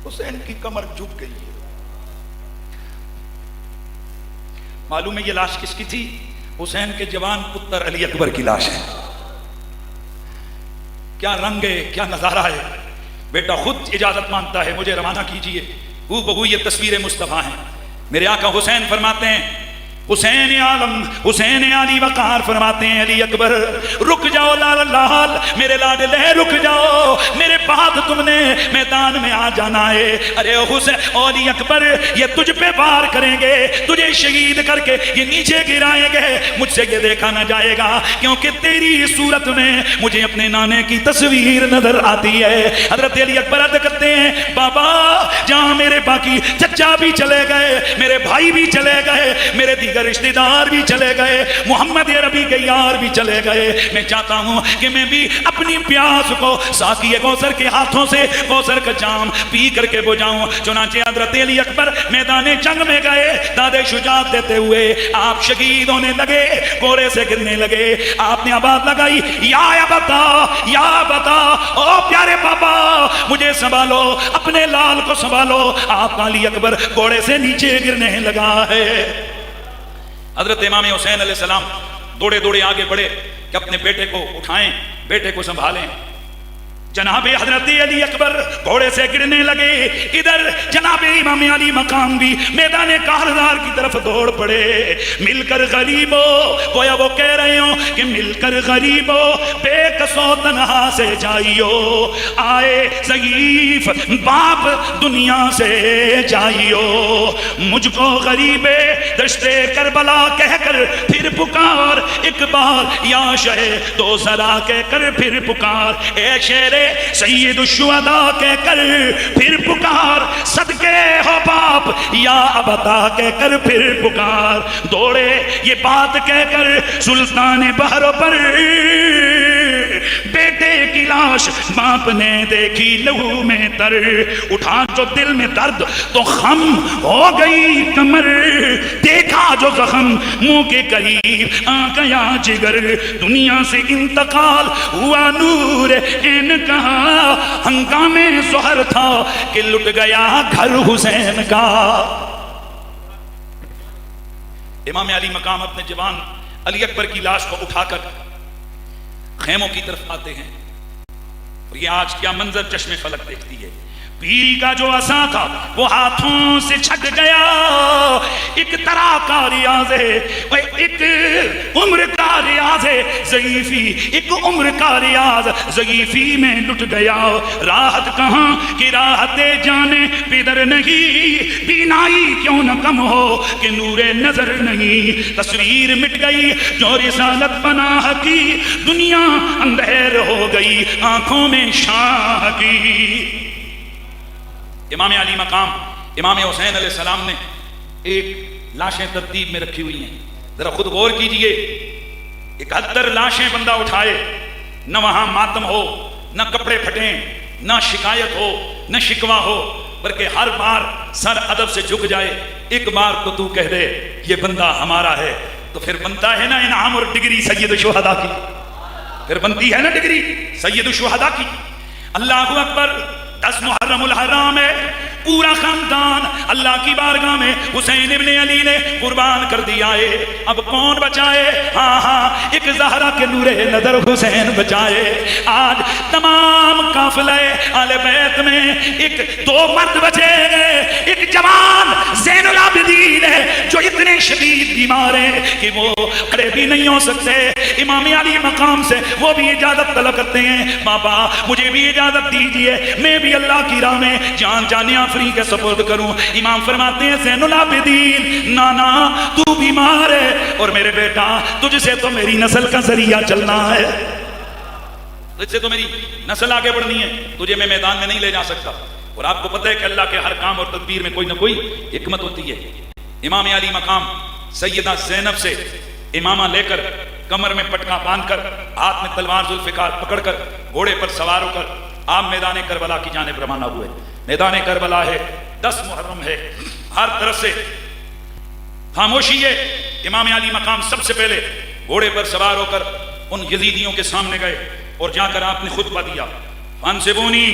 حسین کی کمر جھک گئی ہے. معلوم ہے یہ لاش کس کی تھی؟ حسین کے جوان پتر علی اکبر کی لاش ہے. کیا رنگ ہے، کیا نظارہ ہے. بیٹا خود اجازت مانگتا ہے مجھے روانہ کیجئے. ہو بہو یہ تصویر مصطفیٰ ہیں. میرے آقا حسین فرماتے ہیں، حسین عالم حسین علی وقار فرماتے ہیں علی اکبر رک جاؤ لال لال میرے لاڈلے رک جاؤ، میرے بعد تم نے میدان میں آ جانا ہے. ارے حسین علی اکبر یہ تجھ پہ وار کریں گے، تجھے شہید کر کے یہ نیچے گرائیں گے، مجھ سے یہ دیکھا نہ جائے گا کیونکہ تیری صورت میں مجھے اپنے نانے کی تصویر نظر آتی ہے. حضرت علی اکبر عرض کرتے ہیں بابا جہاں میرے باقی چچا بھی چلے گئے، میرے بھائی بھی چلے گئے، میرے رشتہ دار بھی چلے گئے، محمد عربی کے یار بھی چلے گئے، میں چاہتا ہوں کہ میں بھی اپنی پیاس کو ساقی کوثر کے ہاتھوں سے کوثر کا جام پی کر کے بجھاؤں. چنانچہ حضرت علی اکبر میدان جنگ میں گئے، داد شجاعت دیتے ہوئے آپ شہید ہونے لگے، گھوڑے سے گرنے لگے. آپ نے آواز لگائی یا بتا او پیارے بابا مجھے سنبھالو، اپنے لال کو سنبھالو. آپ کا علی اکبر گھوڑے سے نیچے گرنے لگا ہے. حضرت امام حسین علیہ السلام دوڑے دوڑے آگے بڑھے کہ اپنے بیٹے کو اٹھائیں، بیٹے کو سنبھالیں. جناب حضرت علی اکبر گھوڑے سے گرنے لگے. ادھر جناب امام علی مقام بھی میدان کارزار کی طرف دوڑ پڑے. مل کر غریبوں، گویا وہ کہہ رہے ہوں کہ مل کر غریبوں بے کسو تنہا سے جائیو، آئے ضعیف باپ دنیا سے جائیو. مجھ کو غریب دشت کربلا کہہ کر پھر پکار، ایک بار یا شہ دو ذرا کہہ کر پھر پکار. اے شیر سید الشہداء کہہ کر پھر پکار، صدقے ہو باپ یا ابتا کہہ کر پھر پکار. دوڑے یہ بات کہہ کر سلطان بحر پر، بیٹے کی لاش باپ نے دیکھی لہو میں تر. اٹھا جو دل میں درد تو خم ہو گئی کمر، دیکھا جو زخم منہ کے قریب آ گیا جگر. دنیا سے انتقال ہوا نور این کہا، ہنگامے ظہر تھا کہ لٹ گیا گھر حسین کا. امام علی مقام اپنے جوان علی اکبر کی لاش کو اٹھا کر خیموں کی طرف آتے ہیں. اور یہ آج کیا منظر چشم فلک دیکھتی ہے. پیل کا جو عصا تھا وہ ہاتھوں سے چھٹ گیا. ایک طرح کا ریاض ہے، ایک عمر کا ریاض ہے ضعیفی، ایک عمر کا ریاض ضعیفی میں لٹ گیا. راحت کہاں کہ راحت جانے پیدر نہیں، بینائی کیوں نہ کم ہو کہ نور نظر نہیں. تصویر مٹ گئی جو رسالت پناہ کی، دنیا اندھیر ہو گئی آنکھوں میں شاہ کی. امام علی مقام امام حسین علیہ السلام نے ایک لاشیں ترتیب میں رکھی ہوئی ہیں. ذرا خود غور کیجئے، 71 لاشیں بندہ اٹھائے، نہ وہاں ماتم ہو، نہ کپڑے پھٹیں، نہ شکایت ہو، نہ شکوہ ہو، بلکہ ہر بار سر ادب سے جھک جائے. ایک بار تو تو کہہ دے یہ بندہ ہمارا ہے، تو پھر بنتا ہے نا انعام اور ڈگری سید الشہداء کی، پھر بنتی ہے نا ڈگری سید الشہداء کی. اللہ اکبر. 10 محرم الحرام ہے، پورا خاندان اللہ کی بارگاہ میں حسین ابن علی نے قربان کر دیا ہے. اب کون بچائے؟ ہاں ایک زہرا کے نور نظر حسین بچائے. آج تمام قافلہ اہل بیت میں ایک دو مرد بچے گئے. ایک جوان زین العابدین ہے جو اتنے شدید بیمار ہیں کہ وہ کھڑے بھی نہیں ہو سکتے. امام علی مقام سے وہ بھی اجازت طلب کرتے ہیں، بابا مجھے بھی اجازت دیجئے، میں بھی اللہ کی راہ میں جان جانے آفری کے سپرد کروں. امام فرماتے ہیں زین العابدین نانا تو بیمار ہے اور میرے بیٹا تجھ سے تو میری نسل کا ذریعہ چلنا ہے، تجھ سے تو میری نسل آگے بڑھنی ہے، تجھے میں میدان میں نہیں لے جا سکتا. اور آپ کو پتہ ہے کہ اللہ کے ہر کام اور تدبیر میں کوئی نہ کوئی حکمت ہوتی ہے. امام علی مقام سیدہ زینب سے امامہ لے کر کمر میں پٹکا باندھ کر ہاتھ میں تلوار ذوالفقار پکڑ کر گھوڑے پر سوار ہو کر آپ میدان کربلا کی جانب روانہ ہوئے. میدان کربلا ہے، 10 محرم ہے، ہر طرف سے خاموشی ہے. امام علی مقام سب سے پہلے گھوڑے پر سوار ہو کر ان یزیدیوں کے سامنے گئے اور جا کر آپ نے خطبہ دیا. فانصبونی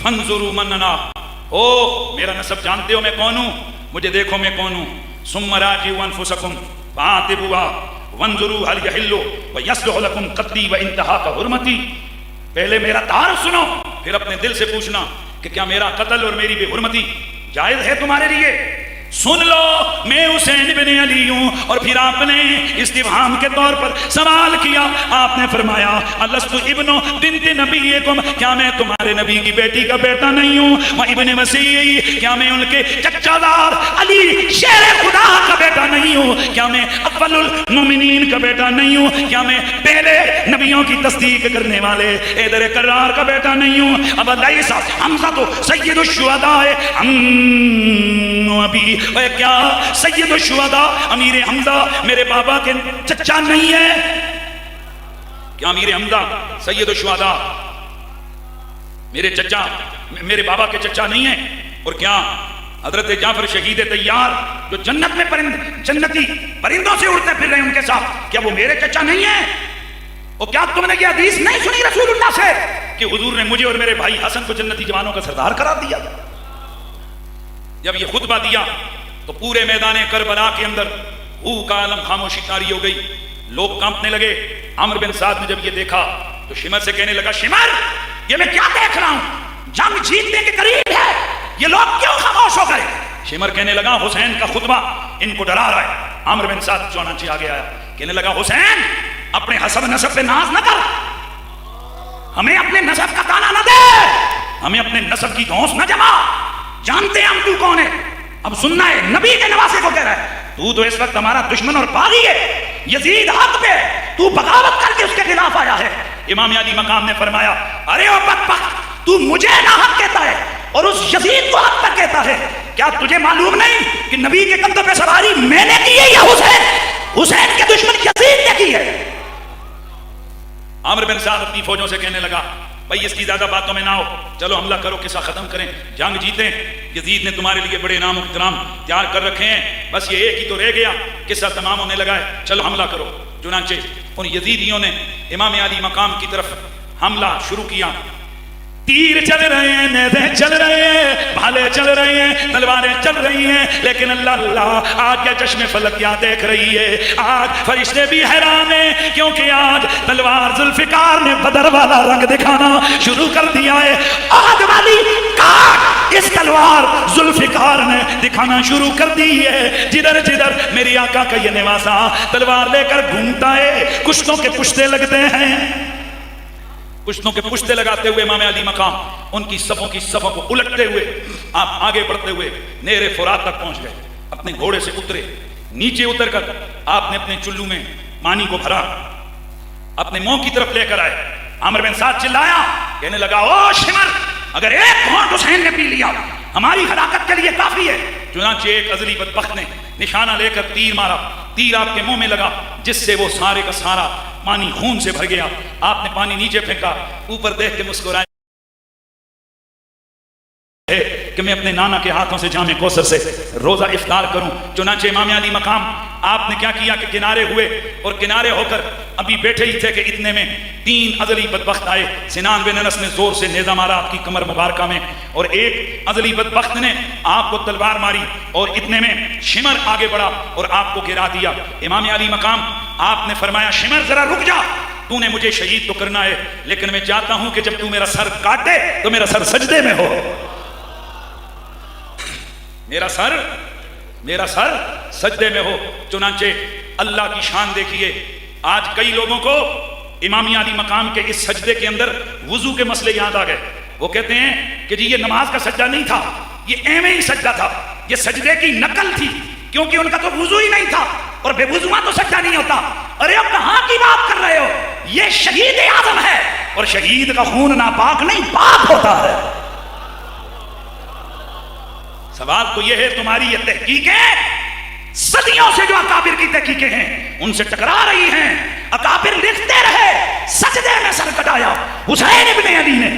فانظروا من انا، او میرا نسب جانتے ہو میں کون ہوں، مجھے دیکھو میں کون ہوں. ثم راجعوا انفسکم فاعتبوها وانظروا هل يحل ويصلح لكم قتلي وانتهاك حرمتي. پہلے میرا تعارف سنو، پھر اپنے دل سے پوچھنا کہ کیا میرا قتل اور میری بے حرمتی جائز ہے تمہارے لیے. سن لو میں حسین بن علی ہوں. اور پھر آپ نے استفہام کے طور پر سوال کیا. آپ نے فرمایا الست ابن بنت نبیکم، کیا میں تمہارے نبی کی بیٹی کا بیٹا نہیں ہوں؟ وہ ابن مسیح، کیا میں ان کے چچا دار علی شیر خدا کا بیٹا نہیں ہوں؟ کیا میں اول المومنین کا بیٹا نہیں ہوں؟ کیا میں پہلے نبیوں کی تصدیق کرنے والے حیدر کرار کا بیٹا نہیں ہوں؟ اب لیس حمزہ تو سید الشہداء ابی، کیا سید الشہداء امیر حمزہ میرے بابا کے چچا نہیں ہے؟ کیا امیر حمزہ سید الشہداء میرے چچا میرے بابا کے چچا نہیں ہے؟ اور کیا حضرت جعفر شہید طیار جو جنت میں جنتی پرندوں سے اڑتے پھر رہے ہیں ان کے ساتھ، کیا وہ میرے چچا نہیں ہے؟ اور کیا تم نے یہ حدیث نہیں سنی رسول اللہ سے کہ حضور نے مجھے اور میرے بھائی حسن کو جنتی جوانوں کا سردار قرار دیا؟ جب یہ خطبہ دیا تو پورے میدان کربلا کے اندر کا عالم خاموشی طاری ہو گئی. لوگ کانپنے لگے. عمرو بن سعد نے جب یہ دیکھا تو شمر سے کہنے لگا شمر یہ میں کیا دیکھ رہا ہوں، جنگ جیتنے کے قریب ہے، یہ لوگ کیوں خاموش ہو گئے؟ شمر کہنے لگا حسین کا خطبہ ان کو ڈرا رہا ہے. عمرو بن سعد چنانچہ آگے آیا، کہنے لگا حسین اپنے حسب نسب پہ ناز نہ کر، ہمیں اپنے نسب کا تانا نہ دے، ہمیں اپنے نسب کی دھونس نہ جما، جانتے ہیں ہم تو کون ہے. اب سننا ہے نبی کے نواسے کو کہہ رہا ہے تو اس وقت ہمارا دشمن اور باغی ہے، یزید حق پہ تو بغاوت کر کے اس کے خلاف آیا ہے. امام علی مقام نے فرمایا ارے او بدبخت تو مجھے ناحق کہتا ہے اور اس یزید کو حق پر کہتا ہے، کیا تجھے معلوم نہیں کہ نبی کے کندھوں پہ سواری میں نے کی ہے یا حسین کے دشمن یزید نے کی ہے؟ عمرو بن سعد اپنی فوجوں سے کہنے لگا بھائی اس کی زیادہ باتوں میں نہ ہو، چلو حملہ کرو، قصہ ختم کریں، جنگ جیتیں. یزید نے تمہارے لیے بڑے انعام اکرام تیار کر رکھے ہیں، بس یہ ایک ہی تو رہ گیا، قصہ تمام ہونے لگا ہے، چلو حملہ کرو. چنانچہ ان یزیدیوں نے امام علی مقام کی طرف حملہ شروع کیا. تیر چل رہے ہیں، نیزیں چل رہے ہیں، بھالے چل رہے ہیں، تلواریں چل رہی ہیں، لیکن اللہ آج کیا چشم فلک کیا دیکھ رہی ہے. آج فرشتے بھی حیران ہیں کیونکہ آج تلوار ذوالفقار نے بدر والا رنگ دکھانا شروع کر دیا ہے. آج والی کاٹ اس تلوار ذوالفقار نے دکھانا شروع کر دی ہے. جدھر جدھر میری آقا کا یہ نواسا تلوار لے کر گھومتا ہے کشتوں کے پشتے لگتے ہیں. کشتوں کے پشتے لگاتے ہوئے امام علی مقام ان کی صفوں کو الٹتے ہوئے آپ آگے بڑھتے ہوئے نہر فرات تک پہنچ گئے. اپنے گھوڑے سے اترے، نیچے اتر کر آپ نے اپنے چلو میں پانی کو بھرا، اپنے منہ کی طرف لے کر آئے. عمرو بن سعد چلایا، کہنے لگا او شمر اگر ایک گھونٹ حسین نے پی لیا ہماری ہلاکت کے لیے کافی ہے. چنانچہ ایک ازلی بدبخت نے نشانہ لے کر تیر مارا، تیر آپ کے منہ میں لگا جس سے وہ سارے کا سارا پانی خون سے بھر گیا. آپ نے پانی نیچے پھینکا، اوپر دیکھ کے مسکرائے کہ میں اپنے نانا کے ہاتھوں سے جام کوثر سے روزہ افطار کروں. چنانچہ امام علی مقام آپ نے کیا کیا کہ کنارے ہوئے اور کنارے ہو کر ابھی بیٹھے ہی تھے کہ اتنے میں 3 ازلی بدبخت آئے. سنان بن انس نے زور سے نیزہ مارا آپ کی کمر مبارکہ میں اور ایک ازلی بدبخت نے آپ کو تلوار ماری اور اتنے میں شمر آگے بڑھا اور آپ کو گرا دیا. امام علی مقام آپ نے فرمایا شمر ذرا رک جا, تو نے مجھے شہید تو کرنا ہے لیکن میں چاہتا ہوں کہ جب تو میرا سر کاٹے تو میرا سر سجدے میں ہو. میرا سر سجدے میں ہو. چنانچہ اللہ کی شان دیکھیے, آج کئی لوگوں کو امام علی مقام کے اس سجدے کے اندر وضو کے مسئلے یاد آ گئے. وہ کہتے ہیں کہ جی یہ نماز کا سجدہ نہیں تھا, یہ ایویں ہی سجدہ تھا, یہ سجدے کی نقل تھی کیونکہ ان کا تو وضو ہی نہیں تھا اور بے وضو تو سجدہ نہیں ہوتا. ارے اب کہاں کی بات کر رہے ہو, یہ شہید اعظم ہے اور شہید کا خون ناپاک نہیں پاک ہوتا ہے. سوال تو یہ ہے تمہاری یہ تحقیقیں صدیوں سے جو اکابر کی تحقیقیں ہیں ان سے ٹکرا رہی ہیں. اکابر لکھتے رہے سجدے میں سر کٹایا حسین ابن علی نے,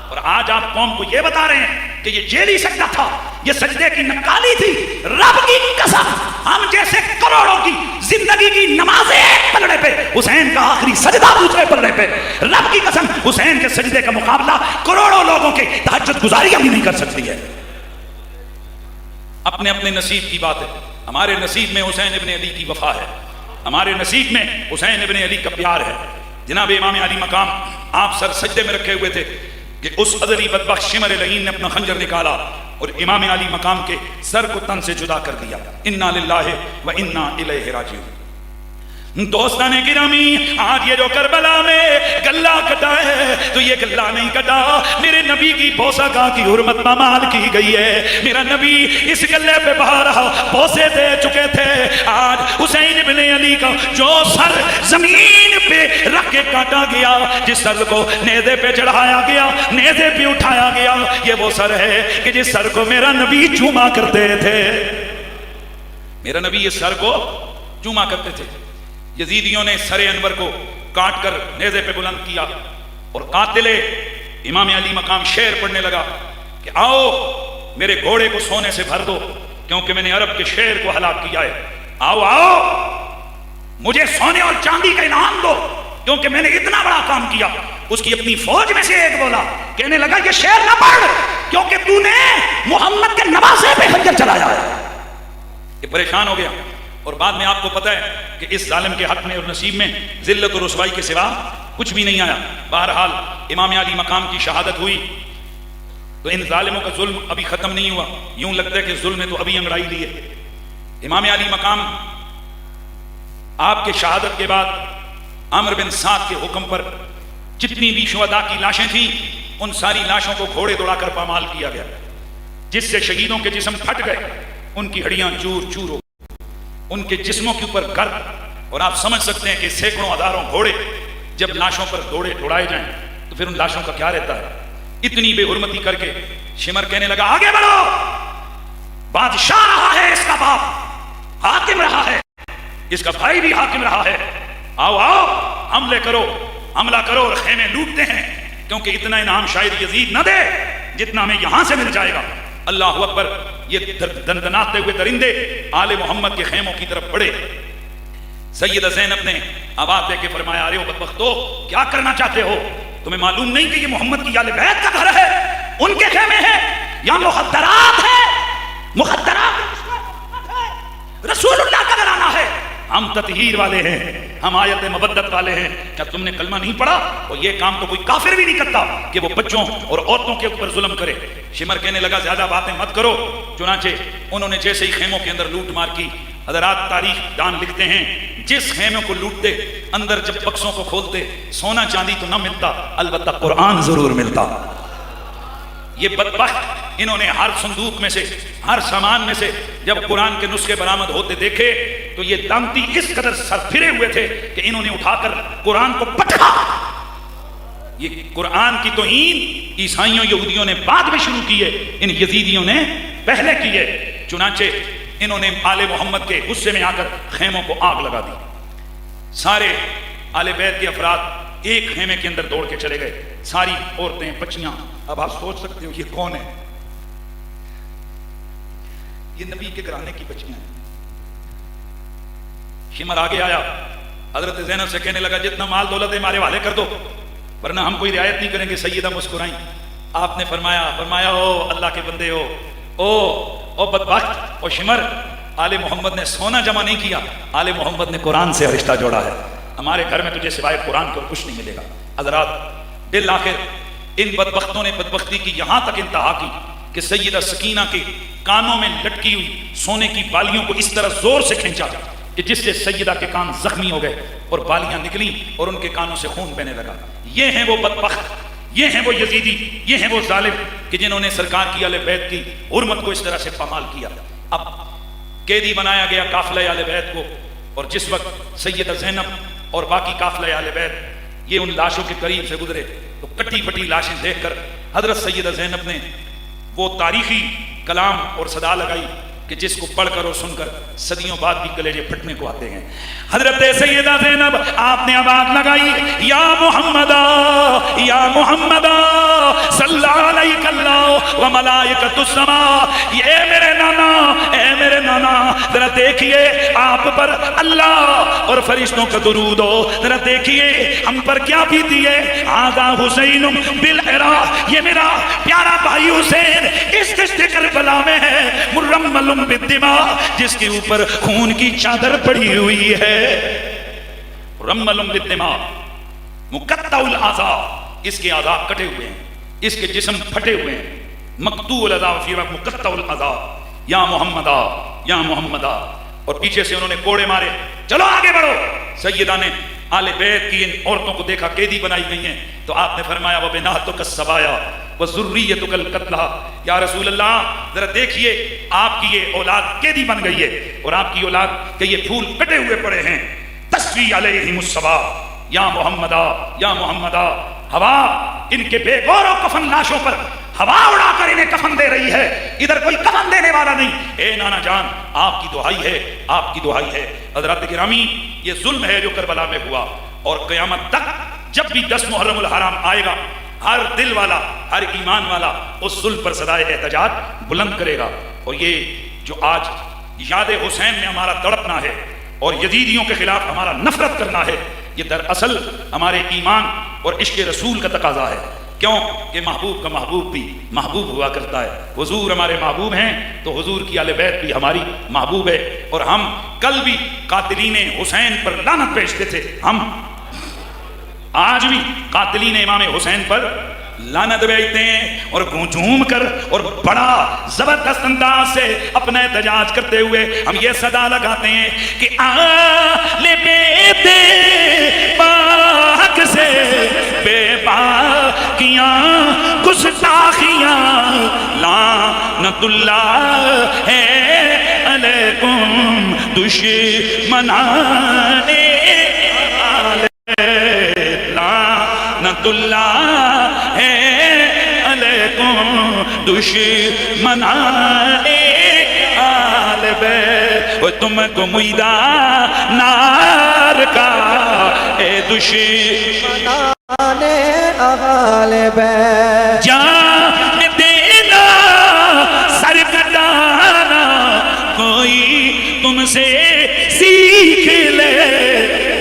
اور آج آپ قوم کو یہ بتا رہے ہیں کہ یہ جیلی سجدہ تھا, یہ سجدے کی نکالی تھی. رب کی قسم ہم جیسے کروڑوں کی زندگی کی نمازیں ایک پلڑے پہ, حسین کا آخری سجدہ دوسرے پلڑے پہ. رب کی قسم حسین کے سجدے کا مقابلہ کروڑوں لوگوں کے تہجد گزاریاں بھی نہیں کر سکتی ہے. اپنے اپنے نصیب کی بات ہے. ہمارے نصیب میں حسین ابن علی کی وفا ہے, ہمارے نصیب میں حسین ابن علی کا پیار ہے. جناب امام علی مقام آپ سر سجدے میں رکھے ہوئے تھے کہ اس ازلی بدبخت شمر لعین نے اپنا خنجر نکالا اور امام علی مقام کے سر کو تن سے جدا کر دیا. انا للہ و انا الیہ راجعون. دوستان گرامی, آج یہ جو کربلا میں گلہ کٹا ہے تو یہ گلہ نہیں کٹا, میرے نبی کی بوسہ گاہ کی حرمت پامال کی گئی ہے. میرا نبی اس گلے پہ بہارا بوسے دے چکے تھے. آج حسین ابن علی کا جو سر زمین پہ رکھ کے کاٹا گیا, جس سر کو نیزے پہ چڑھایا گیا, نیزے پہ اٹھایا گیا, یہ وہ سر ہے کہ جس سر کو میرا نبی چوما کرتے تھے. میرا نبی اس سر کو چوما کرتے تھے. یزیدیوں نے سر انور کو کاٹ کر نیزے پہ بلند کیا اور قاتل امام علی مقام شعر پڑھنے لگا کہ آؤ میرے گھوڑے کو سونے سے بھر دو کیونکہ میں نے عرب کے شعر کو ہلاک کیا ہے. آؤ آؤ مجھے سونے اور چاندی کا انعام دو کیونکہ میں نے اتنا بڑا کام کیا. اس کی اپنی فوج میں سے ایک بولا, کہنے لگا یہ شعر نہ پڑھ کیونکہ تو نے محمد کے نواسے پہ خنجر چلایا ہے. یہ پریشان ہو گیا اور بعد میں آپ کو پتہ ہے کہ اس ظالم کے حق میں اور نصیب میں ذلت و رسوائی کے سوا کچھ بھی نہیں آیا. بہرحال امام علی مقام کی شہادت ہوئی تو ان ظالموں کا ظلم ابھی ختم نہیں ہوا. یوں لگتا ہے کہ ظلم نے تو ابھی انگڑائی لی ہے. امام علی مقام آپ کے شہادت کے بعد عامر بن سعد کے حکم پر جتنی بھی شہداء کی لاشیں تھیں ان ساری لاشوں کو گھوڑے دوڑا کر پامال کیا گیا, جس سے شہیدوں کے جسم پھٹ گئے, ان کی ہڈیاں چور چور ہو, ان کے جسموں کے اوپر گرد. اور آپ سمجھ سکتے ہیں کہ سینکڑوں ہزاروں گھوڑے جب لاشوں پر دوڑائے جائیں تو پھر ان لاشوں کا کیا رہتا ہے. اتنی بے حرمتی کر کے شمر کہنے لگا آگے بڑھو, بادشاہ رہا ہے اس کا باپ, حاکم رہا ہے, اس کا بھائی بھی حاکم رہا ہے. آؤ آؤ حملے کرو, حملہ کرو اور خیمے لوٹتے ہیں کیونکہ اتنا انعام شاید یزید نہ دے جتنا ہمیں یہاں سے مل جائے گا. اللہ اکبر. یہ دندناتے ہوئے درندے آل محمد کے خیموں کی طرف بڑھے. سیدہ زینب نے آواز دے کے فرمایا ارے بدبختو کیا کرنا چاہتے ہو, تمہیں معلوم نہیں کہ یہ محمد کی آل بیت کا گھر ہے, ان کے خیمے ہیں, یہاں مخدرات ہے, مخدرات رسول اللہ کا گھرانہ ہے. ہم تطہیر والے ہیں, ہم آیت مبدت والے ہیں. کیا تم نے کلمہ نہیں پڑھا؟ اور یہ کام تو کوئی کافر بھی نہیں کرتا کہ وہ بچوں اور عورتوں کے اوپر ظلم کرے. شمر کہنے لگا زیادہ باتیں مت کرو. چنانچہ انہوں نے جیسے ہی خیموں کے اندر لوٹ مار کی, حضرات تاریخ دان لکھتے ہیں جس خیموں کو لوٹتے اندر جب بکسوں کو کھولتے سونا چاندی تو نہ ملتا, البتہ قرآن ضرور ملتا. یہ بدبخت انہوں نے ہر صندوق میں سے, ہر سامان میں سے جب قرآن کے نسخے برآمد ہوتے دیکھے تو یہ دامتی اس قدر سر پھرے ہوئے تھے کہ انہوں نے اٹھا کر قرآن کو پٹکا. یہ قرآن کی توہین عیسائیوں یہودیوں نے بعد میں شروع کی ہے, ان یزیدیوں نے پہلے کی ہے. چنانچہ انہوں نے آل محمد کے غصے میں آ کر خیموں کو آگ لگا دی. سارے آل بیت کے افراد ایک خیمے کے اندر دوڑ کے چلے گئے, ساری عورتیں بچیاں. اب آپ سوچ سکتے ہو یہ کون ہے؟ یہ نبی کے گھرانے کی بچیاں ہیں. شمر آگے آیا، حضرت زینب سے کہنے لگا جتنا مال دولت ہے ہمارے حوالے کر دو ورنہ ہم کوئی رعایت نہیں کریں گے۔ سیدہ مسکرائیں، آپ نے فرمایا او اللہ کے بندے او بدبخت، او شمر، آل محمد نے سونا جمع نہیں کیا، آل محمد نے قرآن سے رشتہ جوڑا ہے، ہمارے گھر میں تجھے سوائے قرآن کے اور کچھ نہیں ملے گا۔ حضرات بالآخر ان بدبختوں نے بدبختی کی یہاں تک انتہا کی کہ سیدہ سکینہ کے کانوں میں لٹکی ہوئی سونے کی بالیوں کو اس طرح زور سے کھینچا کہ جس سے سیدہ کے کان زخمی ہو گئے اور بالیاں نکلیں اور ان کے کانوں سے خون بہنے لگا۔ یہ ہیں وہ بدبخت، یہ ہیں وہ یزیدی، یہ ہیں وہ ظالم کہ جنہوں نے سرکار کی اہل بیت کی حرمت کو اس طرح سے پامال کیا۔ اب قیدی بنایا گیا قافلہ اہل بیت کو، اور جس وقت سیدہ زینب اور باقی قافلہ اہل بیت یہ ان لاشوں کے قریب سے گزرے تو کٹی پٹی لاشیں دیکھ کر حضرت سیدہ زینب نے وہ تاریخی کلام اور صدا لگائی کہ جس کو پڑھ کر اور سن کر صدیوں بعد بھی کلیجے پھٹنے کو آتے ہیں۔ حضرت سیدہ زینب آپ نے آواز لگائی، یا محمد یا محمد صلی علیک اللہ و ملائکۃ السماء، اے میرے نانا، اے میرے نانا، ذرا دیکھیے آپ پر اللہ اور فرشتوں کا درود ہو، ذرا دیکھیے ہم پر کیا بیتی ہے۔ ھذا حسین بالعراق، یہ میرا پیارا بھائی حسین اس دشت کربلا میں ہے، مرمل بالدماء، جس کے اوپر خون کی چادر پڑی ہوئی ہے، مرمل بالدماء، مقطع الاعضاء، اس کے اعضاء کٹے ہوئے ہیں، اس کے جسم پھٹے ہوئے ہیں، مقطوع الاعضاء فی مقطع الاعضاء، یا محمدہ یا محمدہ، اور پیچھے سے انہوں نے کوڑے مارے، چلو آگے بڑھو۔ سیدہ نے آل بیت کی ان عورتوں کو دیکھا قیدی بنائی گئی ہیں تو آپ نے فرمایا وَبِنَاتُكَ السَّبَايَا وَذُرِّيَّتُكَ الْقَتْلَى، یا رسول اللہ ذرا دیکھیے آپ کی یہ اولاد قیدی بن گئی ہے اور آپ کی اولاد کے یہ پھول کٹے ہوئے پڑے ہیں، تسوی علیہم الصبا، یا محمدہ یا محمدہ، ہوا ان کے بے غور و کفن لاشوں پر ہوا اڑا کر انہیں کفن دے رہی ہے، ادھر کوئی کفن دینے والا نہیں۔ اے نانا جان آپ کی دعائی ہے، آپ کی دعائی ہے۔ حضرات گرامی یہ ظلم ہے جو کربلا میں ہوا، اور قیامت تک جب بھی 10 محرم الحرام آئے گا ہر دل والا، ہر ایمان والا اس ظلم پر صدائے احتجاج بلند کرے گا۔ اور یہ جو آج یاد حسین میں ہمارا تڑپنا ہے اور یزیدیوں کے خلاف ہمارا نفرت کرنا ہے، یہ دراصل ہمارے ایمان اور عشق رسول کا تقاضا ہے۔ کیوں کہ محبوب کا محبوب بھی محبوب ہوا کرتا ہے، حضور ہمارے محبوب ہیں تو حضور کی اہل بیت بھی ہماری محبوب ہے، اور ہم کل بھی قاتلین حسین پر لعنت بھیجتے تھے، ہم آج بھی قاتلین امام حسین پر لعنت بھیجتے ہیں، اور گھوم کر اور بڑا زبردست انداز سے اپنا احتجاج کرتے ہوئے ہم یہ صدا لگاتے ہیں کہ آل بیت پاک سے بے باکیاں گستاخیاں لعنت اللہ ہے علیکم دشمنان آل بیت، لعنت اللہ ہے علیکم دشمنان آل بیت، وہ تم کو میدہ نار کا اے دشمنان اہل بیت، جان دینا سر کٹانا کوئی تم سے سیکھ لے،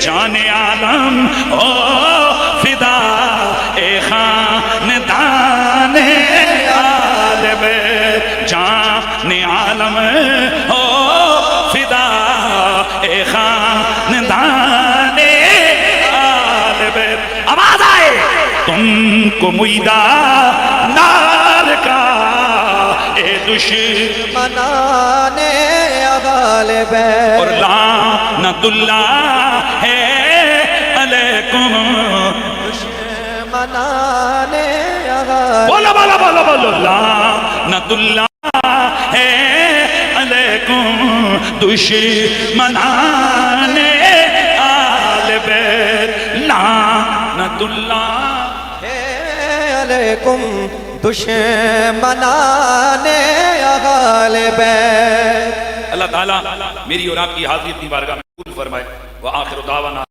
جان عالم او فدا اے خاندان آل بیت، جان عالم او فدا اے خاندان آل بیت۔ آواز آئے تم کو میدہ نار کا اے دشمنان اہل بیت، اور لعنت اللہ ہے علیکم دشمنان اہل، بولو بولو بولو بولو، لعنت اللہ ہے علیکم دشمنان آل بیت، لعنت اللہ ہے علیکم دشمنان اہل بیت۔ اللہ تعالیٰ میری اور آپ کی حاضری اپنی بارگاہ میں قبول فرمائے۔ وآخر دعوانا